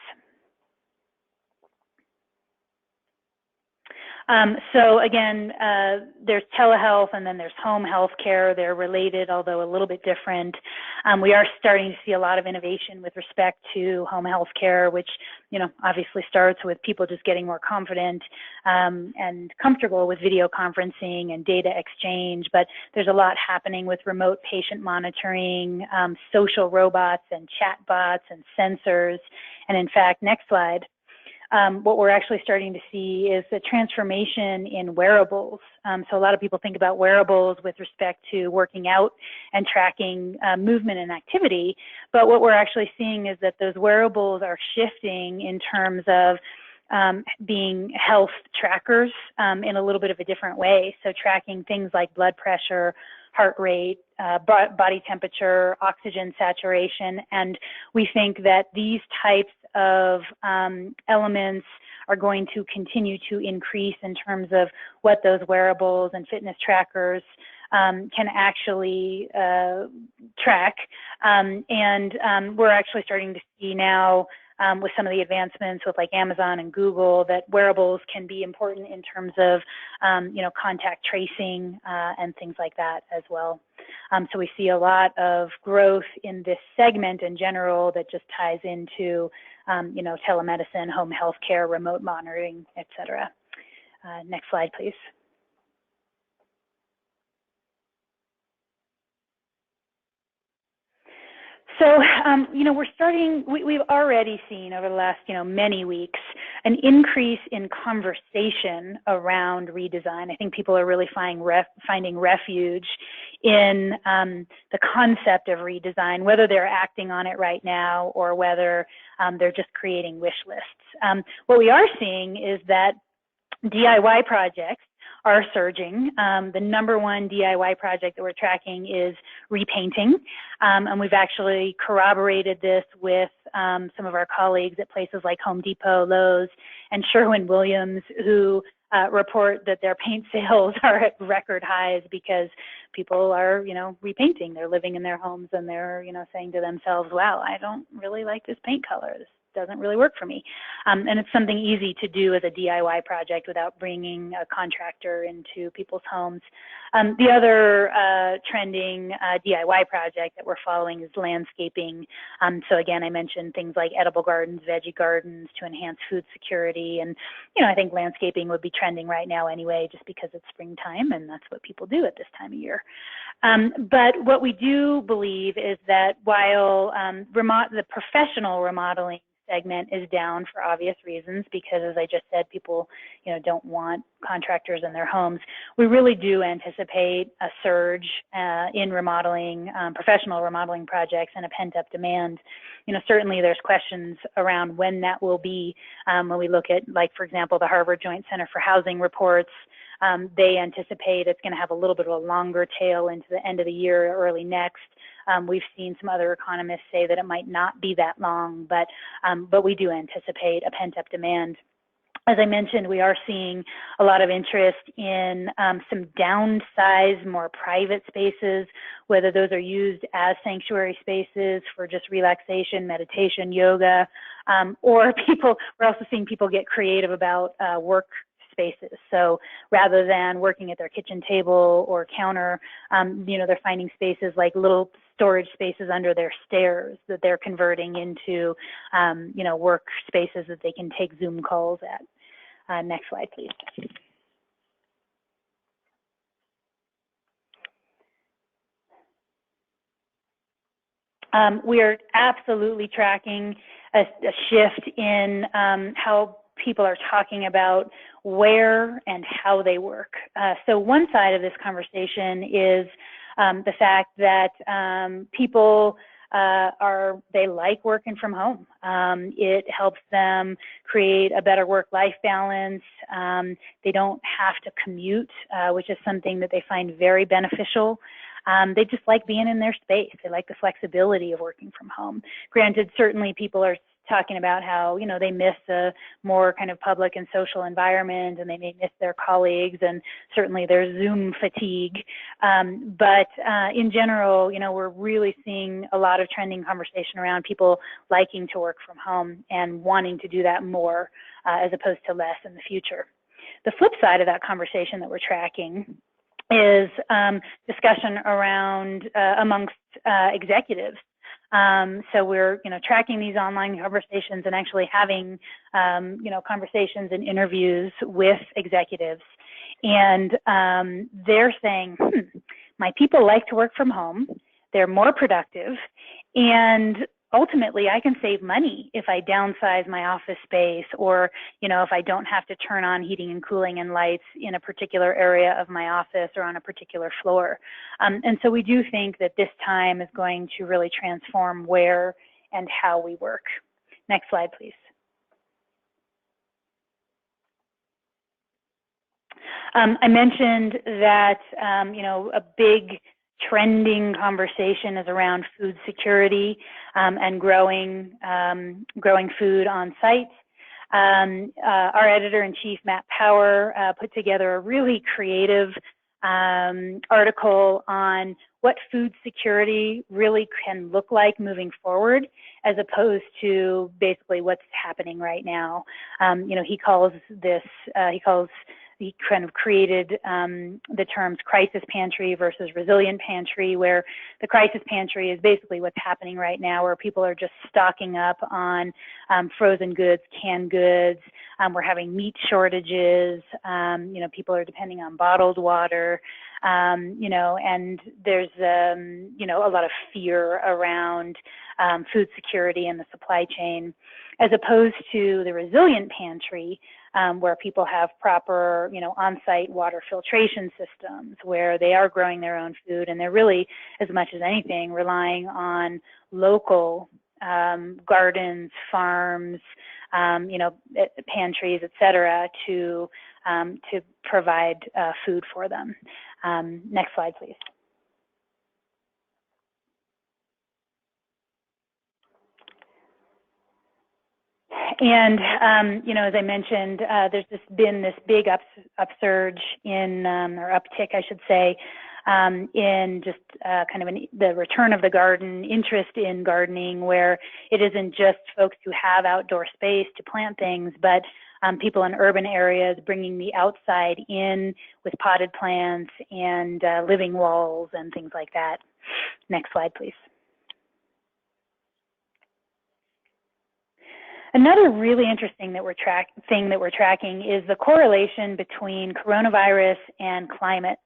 B: So again, there's telehealth and then there's home health care. They're related, although a little bit different. We are starting to see a lot of innovation with respect to home health care, which, you know, obviously starts with people just getting more confident and comfortable with video conferencing and data exchange. But there's a lot happening with remote patient monitoring, social robots and chatbots and sensors. And in fact, next slide. What we're actually starting to see is the transformation in wearables. So a lot of people think about wearables with respect to working out and tracking movement and activity, but what we're actually seeing is that those wearables are shifting in terms of being health trackers in a little bit of a different way. So tracking things like blood pressure, heart rate, body temperature, oxygen saturation, and we think that these types of elements are going to continue to increase in terms of what those wearables and fitness trackers can actually track. And we're actually starting to see now with some of the advancements with like Amazon and Google that wearables can be important in terms of, you know, contact tracing and things like that as well. So we see a lot of growth in this segment in general that just ties into, you know, telemedicine, home health care, remote monitoring, et cetera. Next slide, please. So, you know, we've already seen over the last, you know, many weeks, an increase in conversation around redesign. I think people are really finding refuge in the concept of redesign, whether they're acting on it right now or whether they're just creating wish lists. What we are seeing is that DIY projects are surging. The #1 DIY project that we're tracking is repainting, and we've actually corroborated this with some of our colleagues at places like Home Depot, Lowe's, and Sherwin-Williams, who report that their paint sales are at record highs because people are, you know, repainting. They're living in their homes and they're, you know, saying to themselves, wow, I don't really like this paint color. This doesn't really work for me. And it's something easy to do as a DIY project without bringing a contractor into people's homes. The other trending DIY project that we're following is landscaping. So again, I mentioned things like edible gardens, veggie gardens to enhance food security. And, you know, I think landscaping would be trending right now anyway, just because it's springtime and that's what people do at this time of year. But what we do believe is that while the professional remodeling segment is down for obvious reasons because, as I just said, people, you know, don't want contractors in their homes. We really do anticipate a surge in remodeling, professional remodeling projects, and a pent-up demand. You know, certainly there's questions around when that will be. When we look at, like, for example, the Harvard Joint Center for Housing reports, they anticipate it's going to have a little bit of a longer tail into the end of the year, early next. We've seen some other economists say that it might not be that long, but we do anticipate a pent-up demand. As I mentioned, we are seeing a lot of interest in some downsized, more private spaces, whether those are used as sanctuary spaces for just relaxation, meditation, yoga, or we're also seeing people get creative about work spaces. So rather than working at their kitchen table or counter, they're finding spaces like little storage spaces under their stairs that they're converting into, work spaces that they can take Zoom calls at. Next slide, please. We are absolutely tracking a shift in how people are talking about where and how they work. So one side of this conversation is the fact that people they like working from home. It helps them create a better work-life balance. They don't have to commute, which is something that they find very beneficial. They just like being in their space. They like the flexibility of working from home. Granted, certainly people are talking about how, they miss a more kind of public and social environment, and they may miss their colleagues, and certainly there's Zoom fatigue. But in general, we're really seeing a lot of trending conversation around people liking to work from home and wanting to do that more as opposed to less in the future. The flip side of that conversation that we're tracking is discussion around amongst executives. So we're, tracking these online conversations and actually having, conversations and interviews with executives. And they're saying, my people like to work from home. They're more productive. And ultimately, I can save money if I downsize my office space, or, if I don't have to turn on heating and cooling and lights in a particular area of my office or on a particular floor. And so we do think that this time is going to really transform where and how we work. Next slide, please. I mentioned that, a big trending conversation is around food security and growing food on site. Our editor-in-chief, Matt Power, put together a really creative article on what food security really can look like moving forward, as opposed to basically what's happening right now. He kind of created the terms crisis pantry versus resilient pantry, where the crisis pantry is basically what's happening right now, where people are just stocking up on frozen goods, canned goods. We're having meat shortages. People are depending on bottled water. And there's, a lot of fear around food security and the supply chain, as opposed to the resilient pantry, where people have proper, on-site water filtration systems, where they are growing their own food, and they're really, as much as anything, relying on local gardens, farms, pantries, et cetera, to provide food for them. Next slide, please. And, as I mentioned, there's been this big upsurge in, or uptick, I should say, in just the return of the garden, interest in gardening, where it isn't just folks who have outdoor space to plant things, but people in urban areas bringing the outside in with potted plants and living walls and things like that. Next slide, please. Another really interesting thing that we're tracking is the correlation between coronavirus and climate.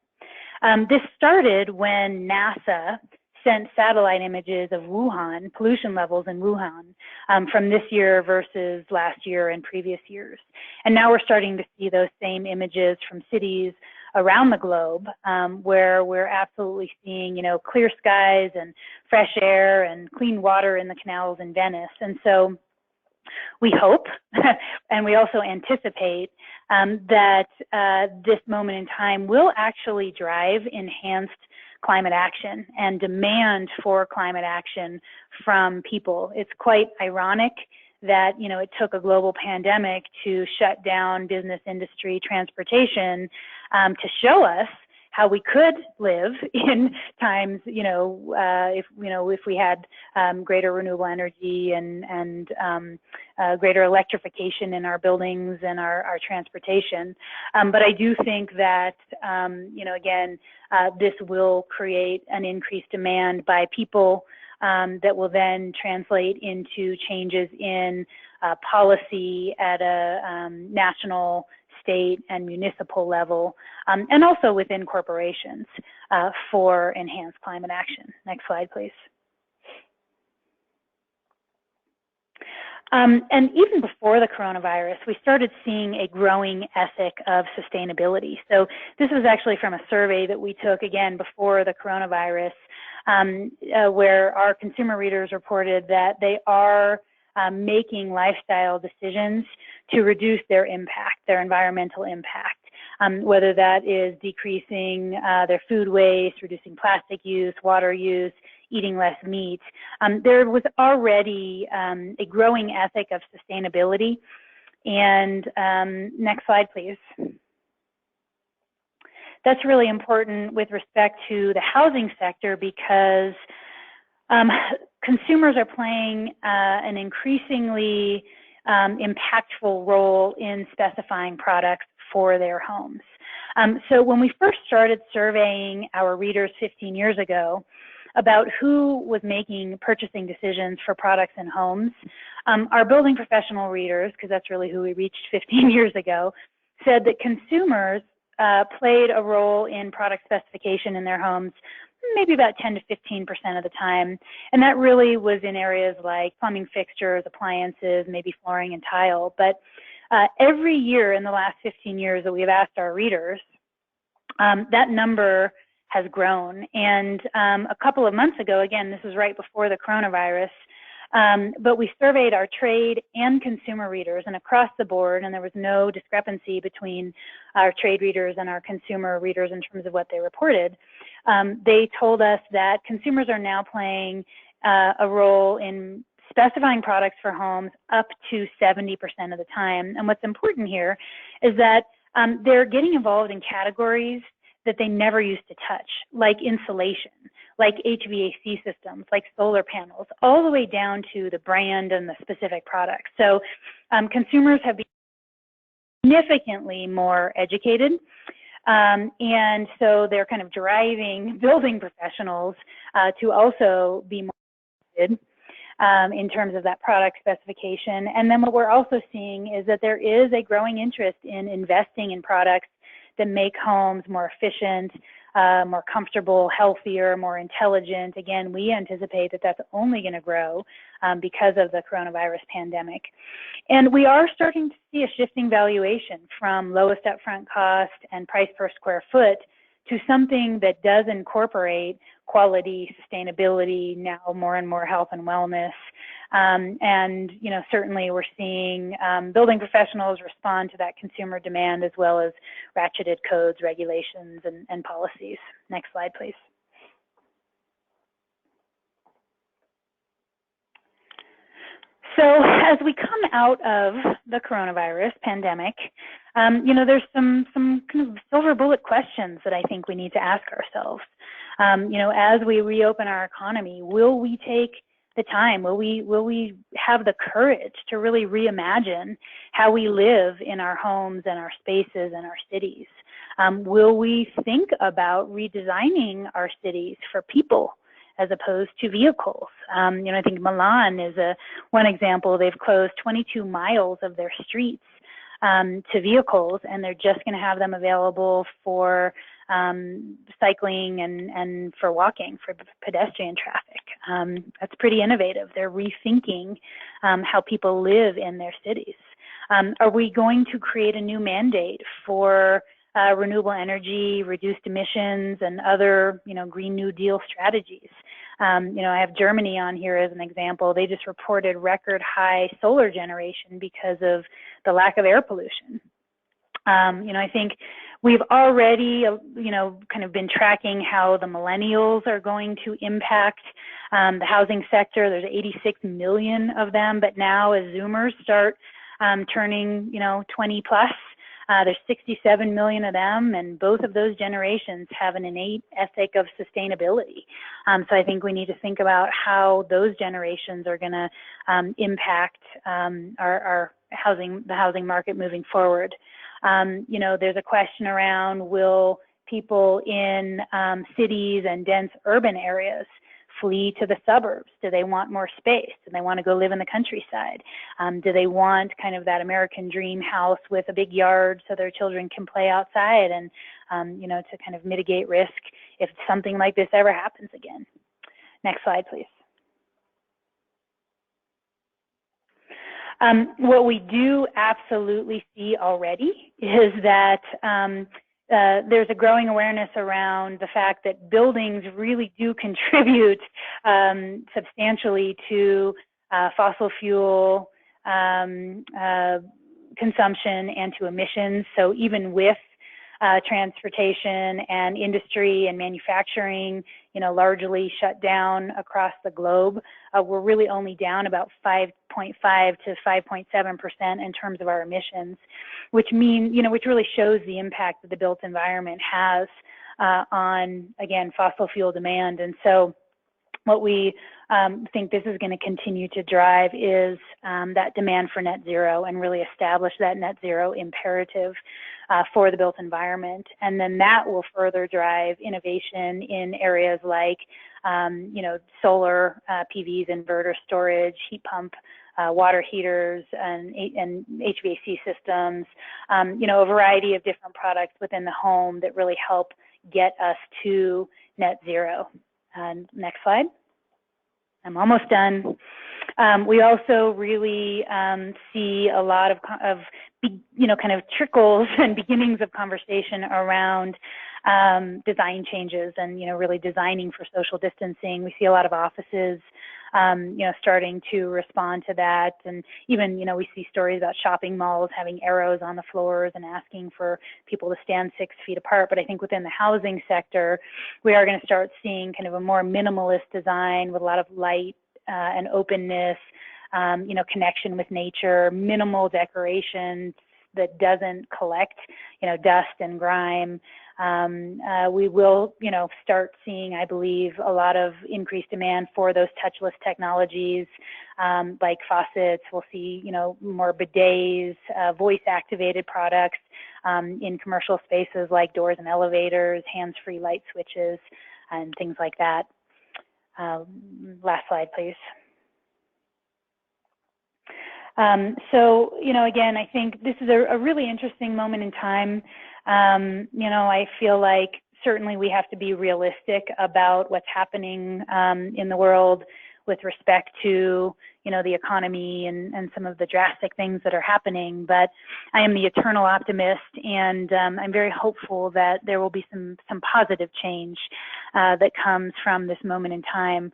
B: This started when NASA sent satellite images of Wuhan, pollution levels in Wuhan, from this year versus last year and previous years. And now we're starting to see those same images from cities around the globe, where we're absolutely seeing, clear skies and fresh air and clean water in the canals in Venice. And so we hope, and we also anticipate, that this moment in time will actually drive enhanced climate action and demand for climate action from people. It's quite ironic that, you know, it took a global pandemic to shut down business, industry, transportation, to show us how we could live in times, if we had greater renewable energy and greater electrification in our buildings and our transportation. But I do think that, this will create an increased demand by people that will then translate into changes in policy at a national, state, and municipal level, and also within corporations for enhanced climate action. Next slide, please. And even before the coronavirus, we started seeing a growing ethic of sustainability. So this was actually from a survey that we took, again, before the coronavirus, where our consumer readers reported that they are making lifestyle decisions to reduce their impact, their environmental impact, whether that is decreasing their food waste, reducing plastic use, water use, eating less meat. There was already a growing ethic of sustainability. And next slide, please. That's really important with respect to the housing sector because consumers are playing an increasingly impactful role in specifying products for their homes. So when we first started surveying our readers 15 years ago about who was making purchasing decisions for products and homes, our building professional readers, because that's really who we reached 15 years ago, said that consumers played a role in product specification in their homes maybe about 10 to 15% of the time. And that really was in areas like plumbing fixtures, appliances, maybe flooring and tile. But every year in the last 15 years that we've asked our readers, that number has grown. And a couple of months ago, again, this was right before the coronavirus, but we surveyed our trade and consumer readers, and across the board, and there was no discrepancy between our trade readers and our consumer readers in terms of what they reported. They told us that consumers are now playing a role in specifying products for homes up to 70% of the time. And what's important here is that they're getting involved in categories that they never used to touch, like insulation, like HVAC systems, like solar panels, all the way down to the brand and the specific products. So consumers have been significantly more educated. And so they're kind of driving building professionals to also be more educated in terms of that product specification. And then what we're also seeing is that there is a growing interest in investing in products that make homes more efficient, more comfortable, healthier, more intelligent. Again, we anticipate that that's only going to grow because of the coronavirus pandemic. And we are starting to see a shifting valuation from lowest upfront cost and price per square foot to something that does incorporate quality, sustainability, now more and more health and wellness. And, you know, certainly we're seeing building professionals respond to that consumer demand as well as ratcheted codes, regulations, and policies. Next slide, please. So as we come out of the coronavirus pandemic, you know, there's some kind of silver bullet questions that I think we need to ask ourselves. You know, as we reopen our economy, will we take the time? Will we have the courage to really reimagine how we live in our homes and our spaces and our cities? Will we think about redesigning our cities for people as opposed to vehicles? You know, I think Milan is one example. They've closed 22 miles of their streets to vehicles, and they're just going to have them available for cycling and for walking, for pedestrian traffic. That's pretty innovative. They're rethinking how people live in their cities. Are we going to create a new mandate for renewable energy, reduced emissions, and other, you know, Green New Deal strategies? You know, I have Germany on here as an example. They just reported record high solar generation because of the lack of air pollution. You know, I think We've already, kind of been tracking how the millennials are going to impact the housing sector. There's 86 million of them, but now as Zoomers start turning, 20 plus, there's 67 million of them, and both of those generations have an innate ethic of sustainability. So I think we need to think about how those generations are going to impact our the housing market moving forward. There's a question around, will people in cities and dense urban areas flee to the suburbs? Do they want more space? Do they want to go live in the countryside? Do they want kind of that American dream house with a big yard so their children can play outside and, to kind of mitigate risk if something like this ever happens again? Next slide, please. What we do absolutely see already is that there's a growing awareness around the fact that buildings really do contribute substantially to fossil fuel consumption and to emissions. So even with transportation and industry and manufacturing, largely shut down across the globe, we're really only down about 5.5 to 5.7% in terms of our emissions, which really shows the impact that the built environment has on, again, fossil fuel demand. And so what we think this is going to continue to drive is that demand for net zero, and really establish that net zero imperative for the built environment. And then that will further drive innovation in areas like, solar, PVs, inverter storage, heat pump, water heaters, and HVAC systems, a variety of different products within the home that really help get us to net zero. Next slide. I'm almost done. We also really see a lot of kind of trickles and beginnings of conversation around design changes and, really designing for social distancing. We see a lot of offices, starting to respond to that. And even, we see stories about shopping malls having arrows on the floors and asking for people to stand 6 feet apart. But I think within the housing sector, we are going to start seeing kind of a more minimalist design with a lot of light and openness, connection with nature, minimal decoration that doesn't collect, dust and grime. We will, start seeing, I believe, a lot of increased demand for those touchless technologies, like faucets. We'll see, more bidets, voice-activated products in commercial spaces like doors and elevators, hands-free light switches, and things like that. Last slide, please. So, again, I think this is a really interesting moment in time. I feel like certainly we have to be realistic about what's happening in the world with respect to, the economy and some of the drastic things that are happening. But I am the eternal optimist, and I'm very hopeful that there will be some positive change that comes from this moment in time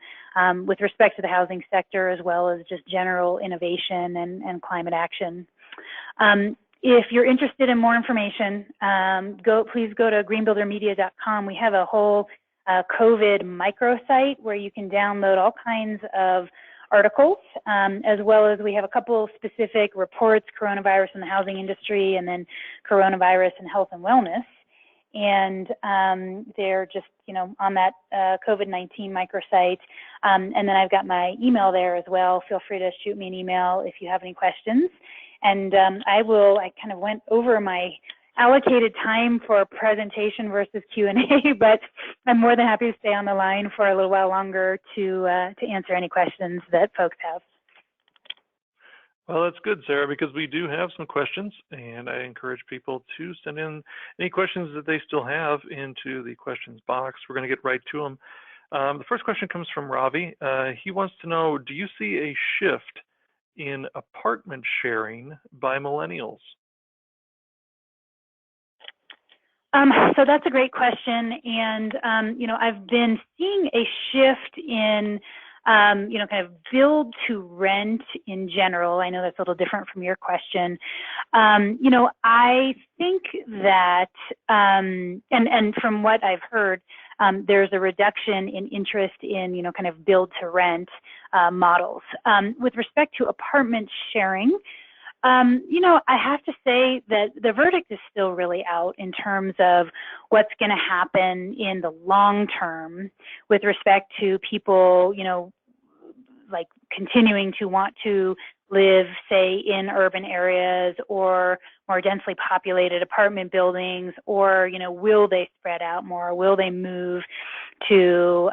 B: with respect to the housing sector, as well as just general innovation and climate action. If you're interested in more information, please go to greenbuildermedia.com. We have a whole COVID microsite where you can download all kinds of articles, as well as we have a couple specific reports, coronavirus in the housing industry, and then coronavirus in health and wellness. And they're just, on that COVID-19 microsite. And then I've got my email there as well. Feel free to shoot me an email if you have any questions. And I kind of went over my allocated time for presentation versus Q&A, but I'm more than happy to stay on the line for a little while longer to answer any questions that folks have.
A: Well, that's good, Sara, because we do have some questions, and I encourage people to send in any questions that they still have into the questions box. We're going to get right to them. The first question comes from Ravi. He wants to know, do you see a shift in apartment sharing by millennials?
B: So that's a great question. And, I've been seeing a shift in kind of build to rent in general, I know that's a little different from your question. I think that, and from what I've heard, there's a reduction in interest in, kind of build to rent models. With respect to apartment sharing, I have to say that the verdict is still really out in terms of what's going to happen in the long term with respect to people, like continuing to want to live, say, in urban areas or more densely populated apartment buildings, or, will they spread out more? Will they move to,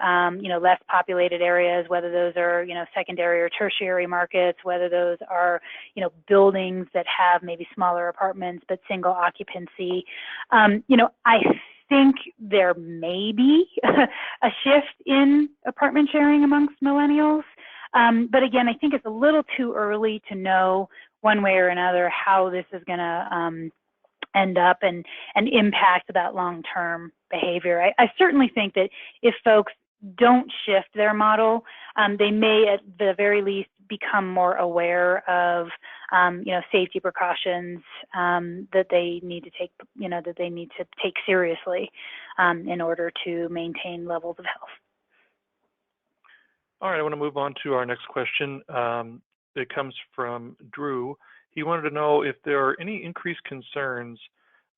B: less populated areas, whether those are, secondary or tertiary markets, whether those are, buildings that have maybe smaller apartments but single occupancy. I think there may be a shift in apartment sharing amongst millennials. But again, I think it's a little too early to know one way or another how this is going to end up and impact that long-term behavior. I certainly think that if folks don't shift their model, they may at the very least become more aware of safety precautions that they need to take seriously in order to maintain levels of health.
A: All right, I want to move on to our next question. It comes from Drew. He wanted to know if there are any increased concerns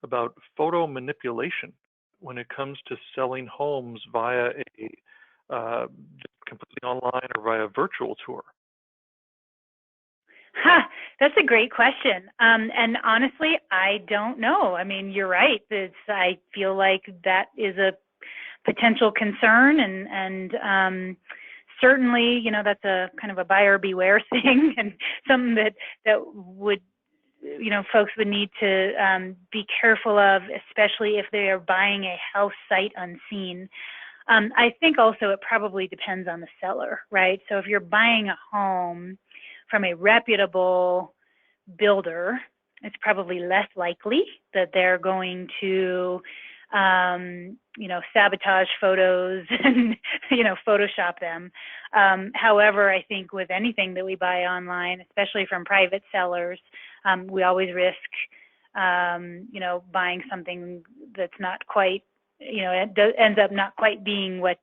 A: about photo manipulation when it comes to selling homes via a completely online or via virtual tour.
B: That's a great question. And honestly, I don't know. I mean, you're right. I feel like that is a potential concern, and certainly, that's a kind of a buyer beware thing, and something that would, folks would need to be careful of, especially if they are buying a house sight unseen. I think also it probably depends on the seller, right? So if you're buying a home from a reputable builder, it's probably less likely that they're going to sabotage photos and, Photoshop them. However, I think with anything that we buy online, especially from private sellers, we always risk, buying something that's not quite, ends up not quite being what's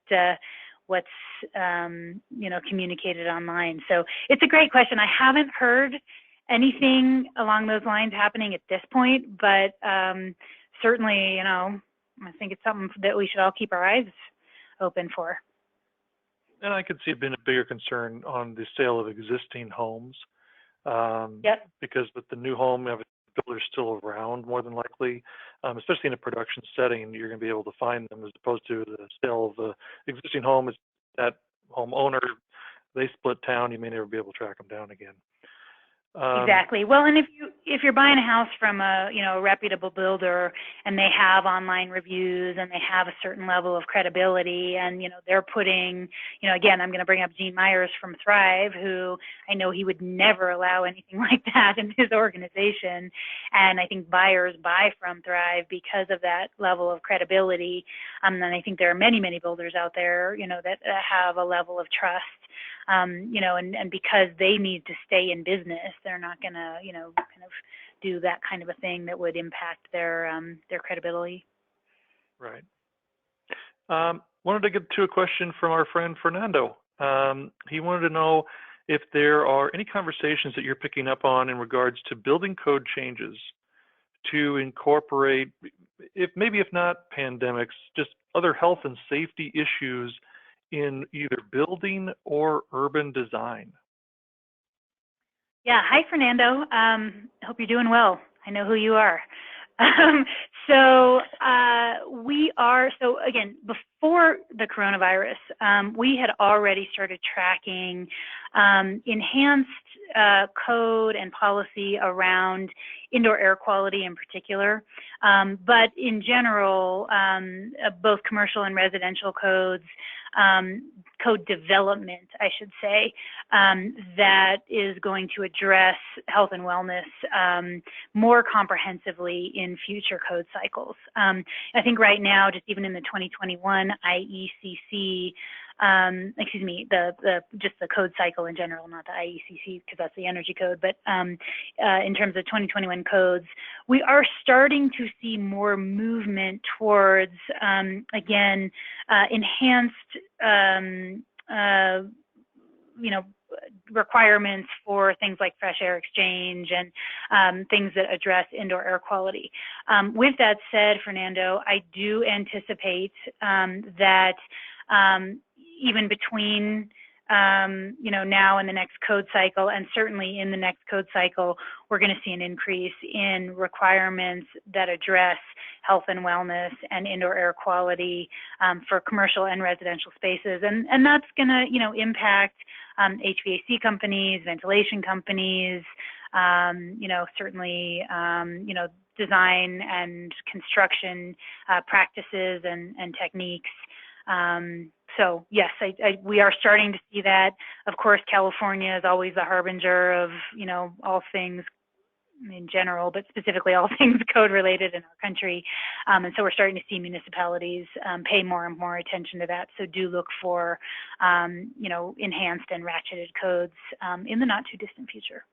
B: communicated online. So it's a great question. I haven't heard anything along those lines happening at this point, but certainly, I think it's something that we should all keep our eyes open for.
A: And I could see it being a bigger concern on the sale of existing homes.
B: Yep.
A: Because with the new home, if the builder's still around, more than likely, especially in a production setting, you're going to be able to find them, as opposed to the sale of the existing home. Is that homeowner, they split town, you may never be able to track them down again.
B: Exactly. Well, and if you're buying a house from a reputable builder, and they have online reviews and they have a certain level of credibility, and they're putting, again, I'm going to bring up Gene Myers from Thrive, who I know he would never allow anything like that in his organization, and I think buyers buy from Thrive because of that level of credibility. And I think there are many builders out there, that have a level of trust. And because they need to stay in business, they're not going to, kind of do that kind of a thing that would impact their credibility.
A: Right. Wanted to get to a question from our friend Fernando. He wanted to know if there are any conversations that you're picking up on in regards to building code changes to incorporate, if not pandemics, just other health and safety issues in either building or urban design.
B: Yeah, hi Fernando. Hope you're doing well. I know who you are. So again, before the coronavirus, we had already started tracking enhanced code and policy around indoor air quality in particular. But in general, both commercial and residential codes, code development, I should say, that is going to address health and wellness more comprehensively in future code cycles. I think right now, just even in the 2021 IECC just the code cycle in general, not the IECC because that's the energy code, but in terms of 2021 codes, we are starting to see more movement towards, again, enhanced, requirements for things like fresh air exchange and things that address indoor air quality. With that said, Fernando, I do anticipate that even between now and the next code cycle, and certainly in the next code cycle, we're going to see an increase in requirements that address health and wellness and indoor air quality for commercial and residential spaces. And that's going to, impact HVAC companies, ventilation companies, certainly, design and construction practices and techniques. So yes, we are starting to see that. Of course, California is always the harbinger of, all things in general, but specifically all things code related in our country. And so we're starting to see municipalities pay more and more attention to that. So do look for, enhanced and ratcheted codes in the not too distant future.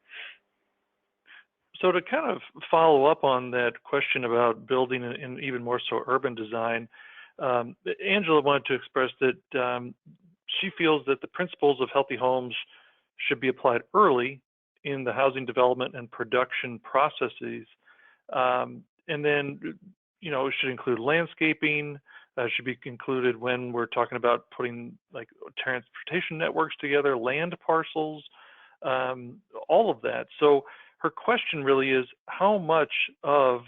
A: So to kind of follow up on that question about building and even more so urban design, Angela wanted to express that she feels that the principles of healthy homes should be applied early in the housing development and production processes. And then, it should include landscaping, should be included when we're talking about putting like transportation networks together, land parcels, all of that. So her question really is, how much of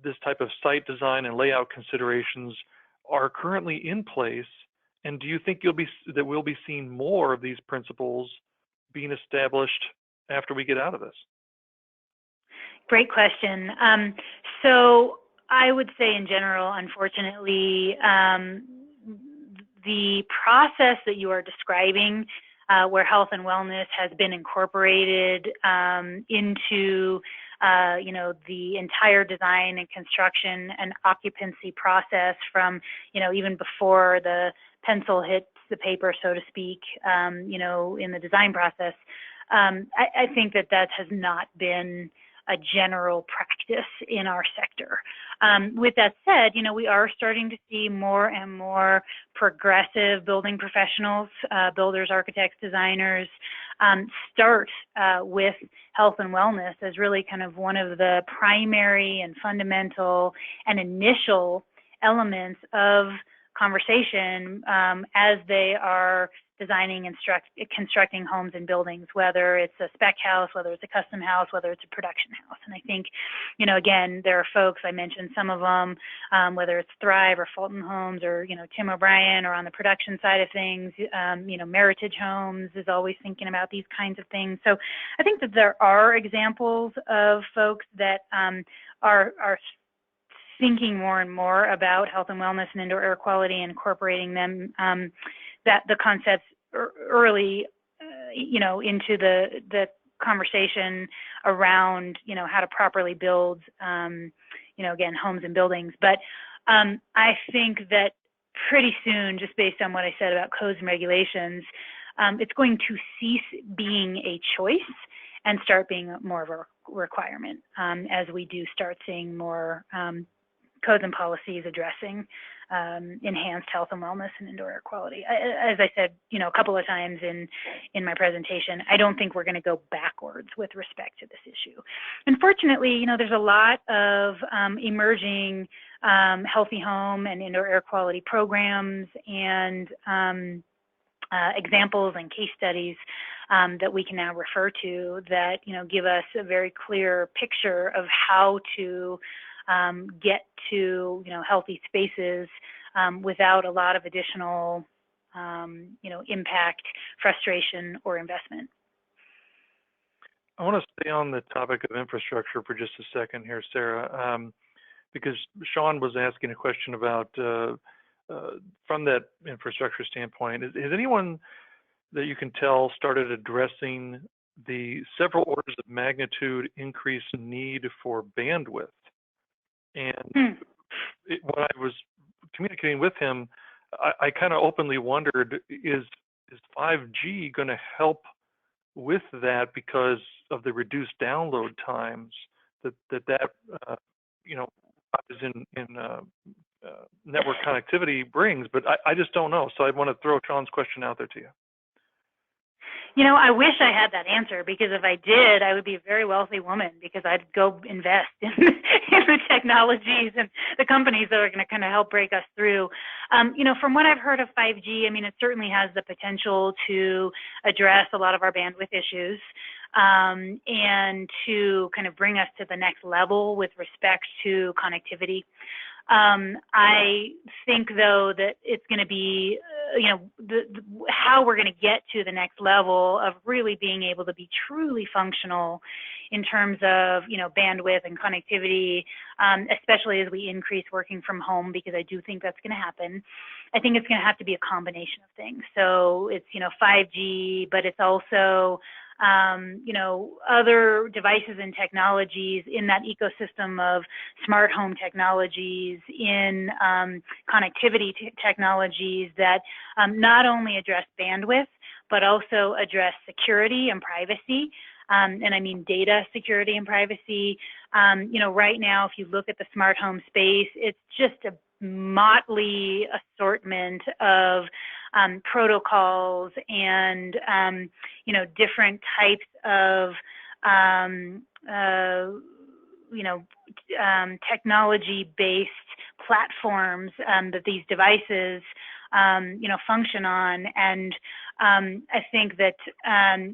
A: this type of site design and layout considerations are currently in place, and do you think we'll be seeing more of these principles being established after we get out of this?
B: Great question. So I would say in general, unfortunately, the process that you are describing, where health and wellness has been incorporated into the entire design and construction and occupancy process from, even before the pencil hits the paper, so to speak, in the design process. I think that has not been a general practice in our sector. With that said, we are starting to see more and more progressive building professionals, builders, architects, designers, start with health and wellness as really kind of one of the primary and fundamental and initial elements of conversation as they are designing and constructing homes and buildings, whether it's a spec house, whether it's a custom house, whether it's a production house. And I think, again, there are folks, I mentioned some of them, whether it's Thrive or Fulton Homes or, Tim O'Brien, or on the production side of things, Meritage Homes is always thinking about these kinds of things. So I think that there are examples of folks that are thinking more and more about health and wellness and indoor air quality and incorporating them, that the concepts early, into the conversation around, how to properly build, again, homes and buildings. But I think that pretty soon, just based on what I said about codes and regulations, it's going to cease being a choice and start being more of a requirement as we do start seeing more codes and policies addressing enhanced health and wellness and indoor air quality. As I said, a couple of times in my presentation, I don't think we're going to go backwards with respect to this issue. Unfortunately, there's a lot of emerging healthy home and indoor air quality programs and examples and case studies that we can now refer to that, give us a very clear picture of how to get to, healthy spaces without a lot of additional, impact, frustration, or investment.
A: I want to stay on the topic of infrastructure for just a second here, Sara, because Sean was asking a question about, from that infrastructure standpoint, has anyone that you can tell started addressing the several orders of magnitude increase need for bandwidth? And when I was communicating with him, I kind of openly wondered, is 5G going to help with that because of the reduced download times that you know is in network connectivity brings? But I just don't know. So I want to throw Sean's question out there to you.
B: You know, I wish I had that answer, because if I did, I would be a very wealthy woman, because I'd go invest in, in the technologies and the companies that are going to kind of help break us through. You know, from what I've heard of 5G, I mean, it certainly has the potential to address a lot of our bandwidth issues, and to kind of bring us to the next level with respect to connectivity. I think, though, that it's going to be, you know, how we're going to get to the next level of really being able to be truly functional in terms of, you know, bandwidth and connectivity, especially as we increase working from home, because I do think that's going to happen. I think it's going to have to be a combination of things. So it's, you know, 5G, but it's also, you know, other devices and technologies in that ecosystem of smart home technologies, in connectivity technologies that not only address bandwidth, but also address security and privacy. And I mean data security and privacy. You know, right now, if you look at the smart home space, it's just a motley assortment of protocols and, you know, different types of, you know, technology-based platforms that these devices, you know, function on. And I think that,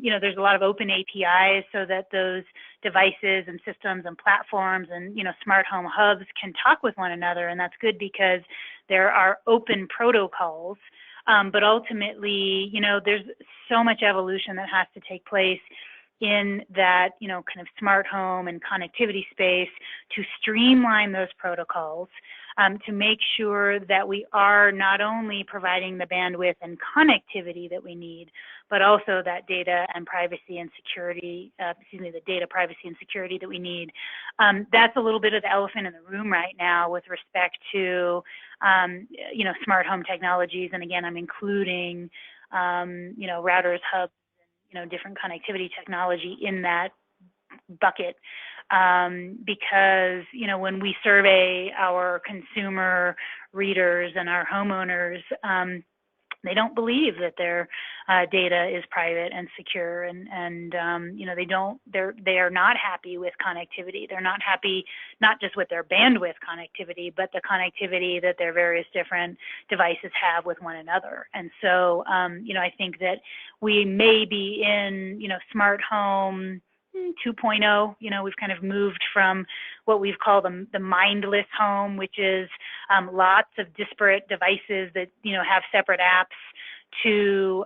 B: you know, there's a lot of open APIs so that those devices and systems and platforms and, you know, smart home hubs can talk with one another. And that's good because there are open protocols. But ultimately, you know, there's so much evolution that has to take place in that, you know, kind of smart home and connectivity space to streamline those protocols, to make sure that we are not only providing the bandwidth and connectivity that we need, but also that data and privacy and security, the data privacy and security that we need. That's a little bit of the elephant in the room right now with respect to, you know, smart home technologies. And again, I'm including, you know, routers, hubs, you know, different connectivity technology in that bucket, because, you know, when we survey our consumer readers and our homeowners, they don't believe that their data is private and secure, and you know, they are not happy with connectivity. They're not happy not just with their bandwidth connectivity, but the connectivity that their various different devices have with one another. And so, you know, I think that we may be in, you know, smart home 2.0, you know, we've kind of moved from what we've called the mindless home, which is lots of disparate devices that, you know, have separate apps, to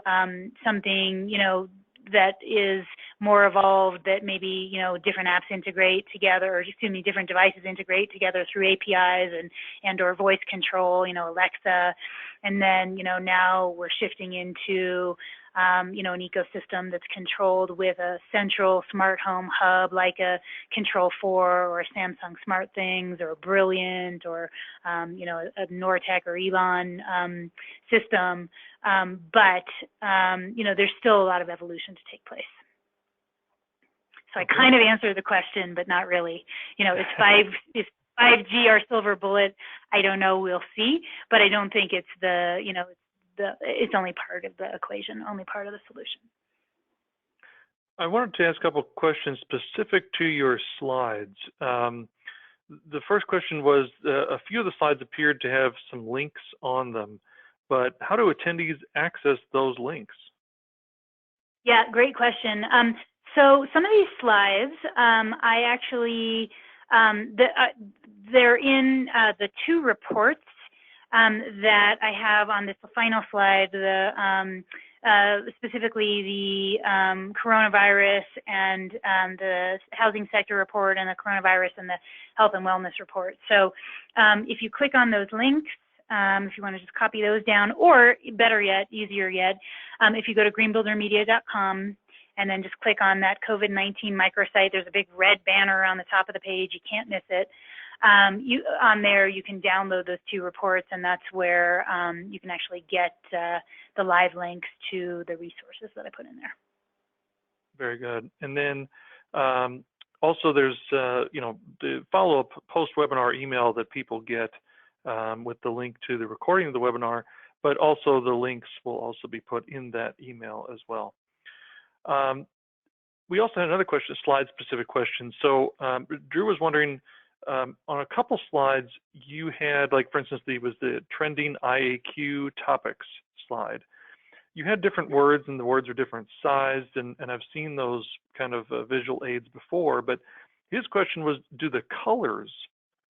B: something, you know, that is more evolved, that maybe, you know, different apps integrate together, or excuse me, different devices integrate together through APIs and or voice control, you know, Alexa. And then, you know, now we're shifting into, you know, an ecosystem that's controlled with a central smart home hub, like a Control4 or a Samsung SmartThings or a Brilliant or, you know, a Nortec or Elon system. But, you know, there's still a lot of evolution to take place. So I kind of answered the question, but not really. You know, is 5G our silver bullet? I don't know. We'll see. But I don't think it's the, you know, it's only part of the equation, only part of the solution.
A: I wanted to ask a couple of questions specific to your slides. The first question was, a few of the slides appeared to have some links on them, but how do attendees access those links?
B: Yeah, great question. So some of these slides, I actually, they're in the two reports that I have on this final slide, specifically the coronavirus and the housing sector report, and the coronavirus and the health and wellness report. So if you click on those links, if you want to just copy those down, or better yet, easier yet, if you go to greenbuildermedia.com and then just click on that COVID-19 microsite, there's a big red banner on the top of the page. You can't miss it. on there, you can download those 2 reports, and that's where you can actually get the live links to the resources that I put in there.
A: Very good. And then also there's, the follow-up post-webinar email that people get with the link to the recording of the webinar, but also the links will also be put in that email as well. We also had another question, slide-specific question. So Drew was wondering, on a couple slides, you had, like, for instance, was the trending IAQ Topics slide. You had different words, and the words are different sized, and I've seen those kind of visual aids before, but his question was, do the colors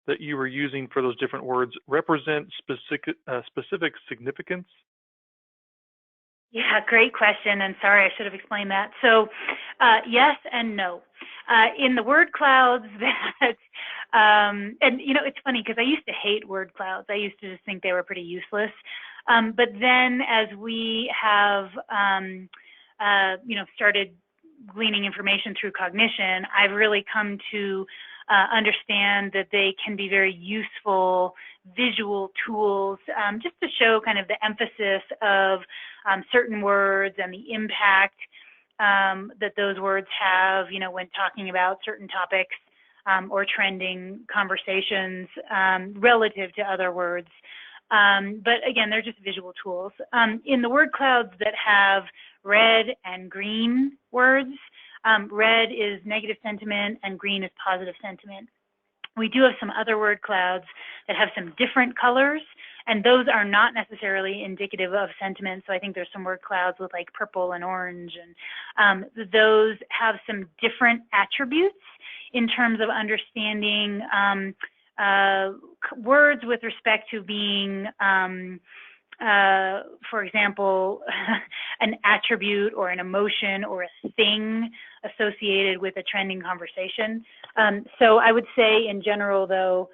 A: that you were using for those different words represent specific significance?
B: Yeah, great question, and sorry, I should have explained that. So yes and no. In the word clouds that, and it's funny because I used to hate word clouds. I used to just think they were pretty useless. But then as we have, started gleaning information through cognition, I've really come to understand that they can be very useful visual tools just to show kind of the emphasis of certain words and the impact that those words have, when talking about certain topics or trending conversations relative to other words. But again, they're just visual tools. In the word clouds that have red and green words, red is negative sentiment and green is positive sentiment. We do have some other word clouds that have some different colors, and those are not necessarily indicative of sentiment. So I think there's some word clouds with like purple and orange, and those have some different attributes in terms of understanding words with respect to being, for example, an attribute or an emotion or a thing associated with a trending conversation. So I would say in general, though,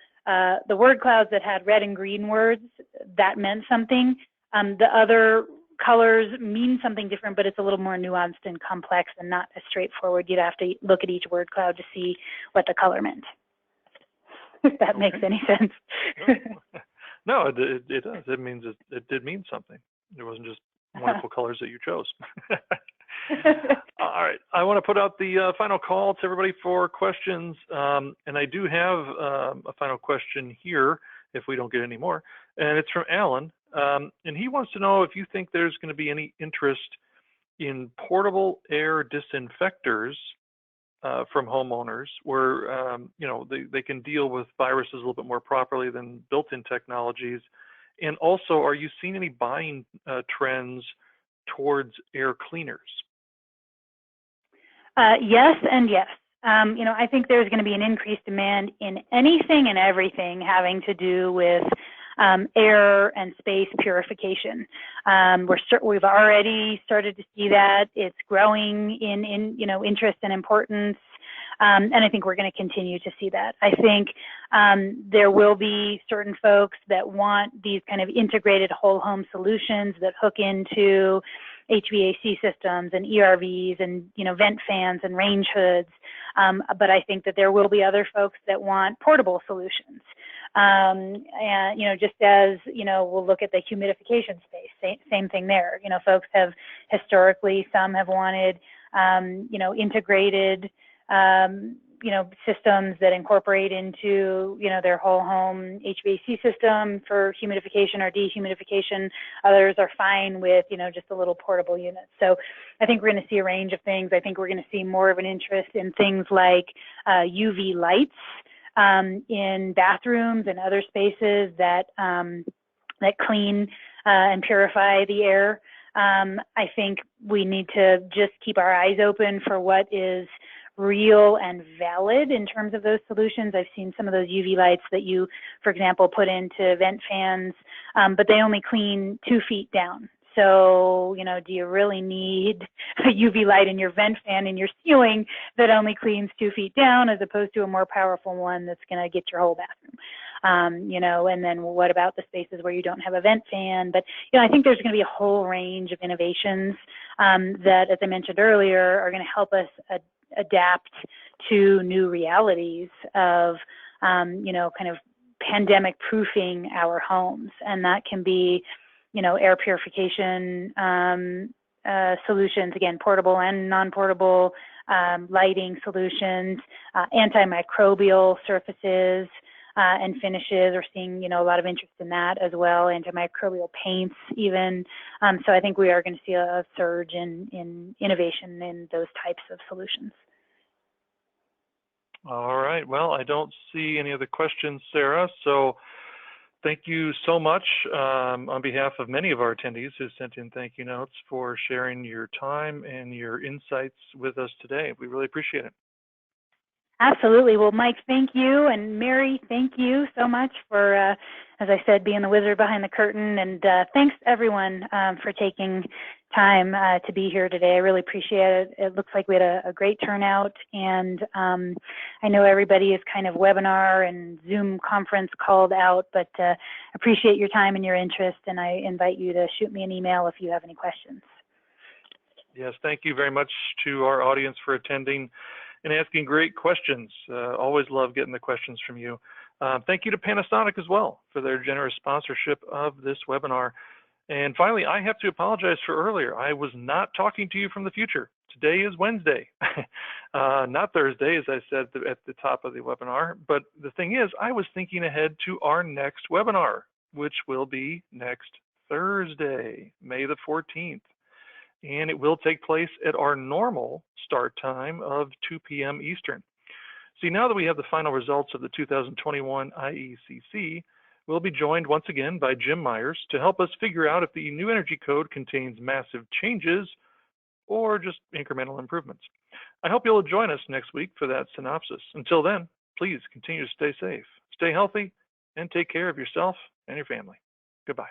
B: the word clouds that had red and green words, that meant something. The other colors mean something different, but it's a little more nuanced and complex and not as straightforward. You'd have to look at each word cloud to see what the color meant, if that makes any sense.
A: No, it does. It means it did mean something. It wasn't just wonderful colors that you chose. All right, I want to put out the final call to everybody for questions, and I do have a final question here if we don't get any more, and it's from Alan, and he wants to know if you think there's going to be any interest in portable air disinfectors from homeowners, where they can deal with viruses a little bit more properly than built-in technologies. And also, are you seeing any buying trends towards air cleaners?
B: Yes and yes. I think there's going to be an increased demand in anything and everything having to do with air and space purification. We've already started to see that. It's growing in interest and importance, and I think we're going to continue to see that. I think there will be certain folks that want these kind of integrated whole home solutions that hook into HVAC systems and ERVs and vent fans and range hoods, but I think that there will be other folks that want portable solutions. And just as we'll look at the humidification space, same thing there. Folks have historically, some have wanted integrated systems that incorporate into their whole home HVAC system for humidification or dehumidification. Others are fine with just a little portable unit. So I think we're going to see a range of things. I think we're going to see more of an interest in things like UV lights in bathrooms and other spaces that clean and purify the air. I think we need to just keep our eyes open for what is real and valid in terms of those solutions. I've seen some of those UV lights that you, for example, put into vent fans, but they only clean 2 feet down. So, do you really need a UV light in your vent fan in your ceiling that only cleans 2 feet down, as opposed to a more powerful one that's going to get your whole bathroom? And then what about the spaces where you don't have a vent fan? But, I think there's going to be a whole range of innovations that, as I mentioned earlier, are going to help us adapt to new realities of kind of pandemic proofing our homes. And that can be, air purification solutions, again, portable and non-portable, lighting solutions, antimicrobial surfaces and finishes. We're seeing, a lot of interest in that as well, antimicrobial paints even. So I think we are going to see a surge in innovation in those types of solutions.
A: All right. Well, I don't see any other questions, Sarah. So thank you so much on behalf of many of our attendees who sent in thank you notes for sharing your time and your insights with us today. We really appreciate it.
B: Absolutely. Well, Mike, thank you. And Mary, thank you so much for, as I said, being the wizard behind the curtain. And thanks, everyone, for taking time to be here today. I really appreciate it. It looks like we had a great turnout. And I know everybody is kind of webinar and Zoom conference called out, but appreciate your time and your interest. And I invite you to shoot me an email if you have any questions.
A: Yes, thank you very much to our audience for attending and asking great questions. Always love getting the questions from you. Thank you to Panasonic as well for their generous sponsorship of this webinar. And finally, I have to apologize for earlier. I was not talking to you from the future. Today is Wednesday, not Thursday, as I said at the top of the webinar. But the thing is, I was thinking ahead to our next webinar, which will be next Thursday, May the 14th. And it will take place at our normal start time of 2 p.m. Eastern. See, now that we have the final results of the 2021 IECC, we'll be joined once again by Jim Myers to help us figure out if the new energy code contains massive changes or just incremental improvements. I hope you'll join us next week for that synopsis. Until then, please continue to stay safe, stay healthy, and take care of yourself and your family. Goodbye.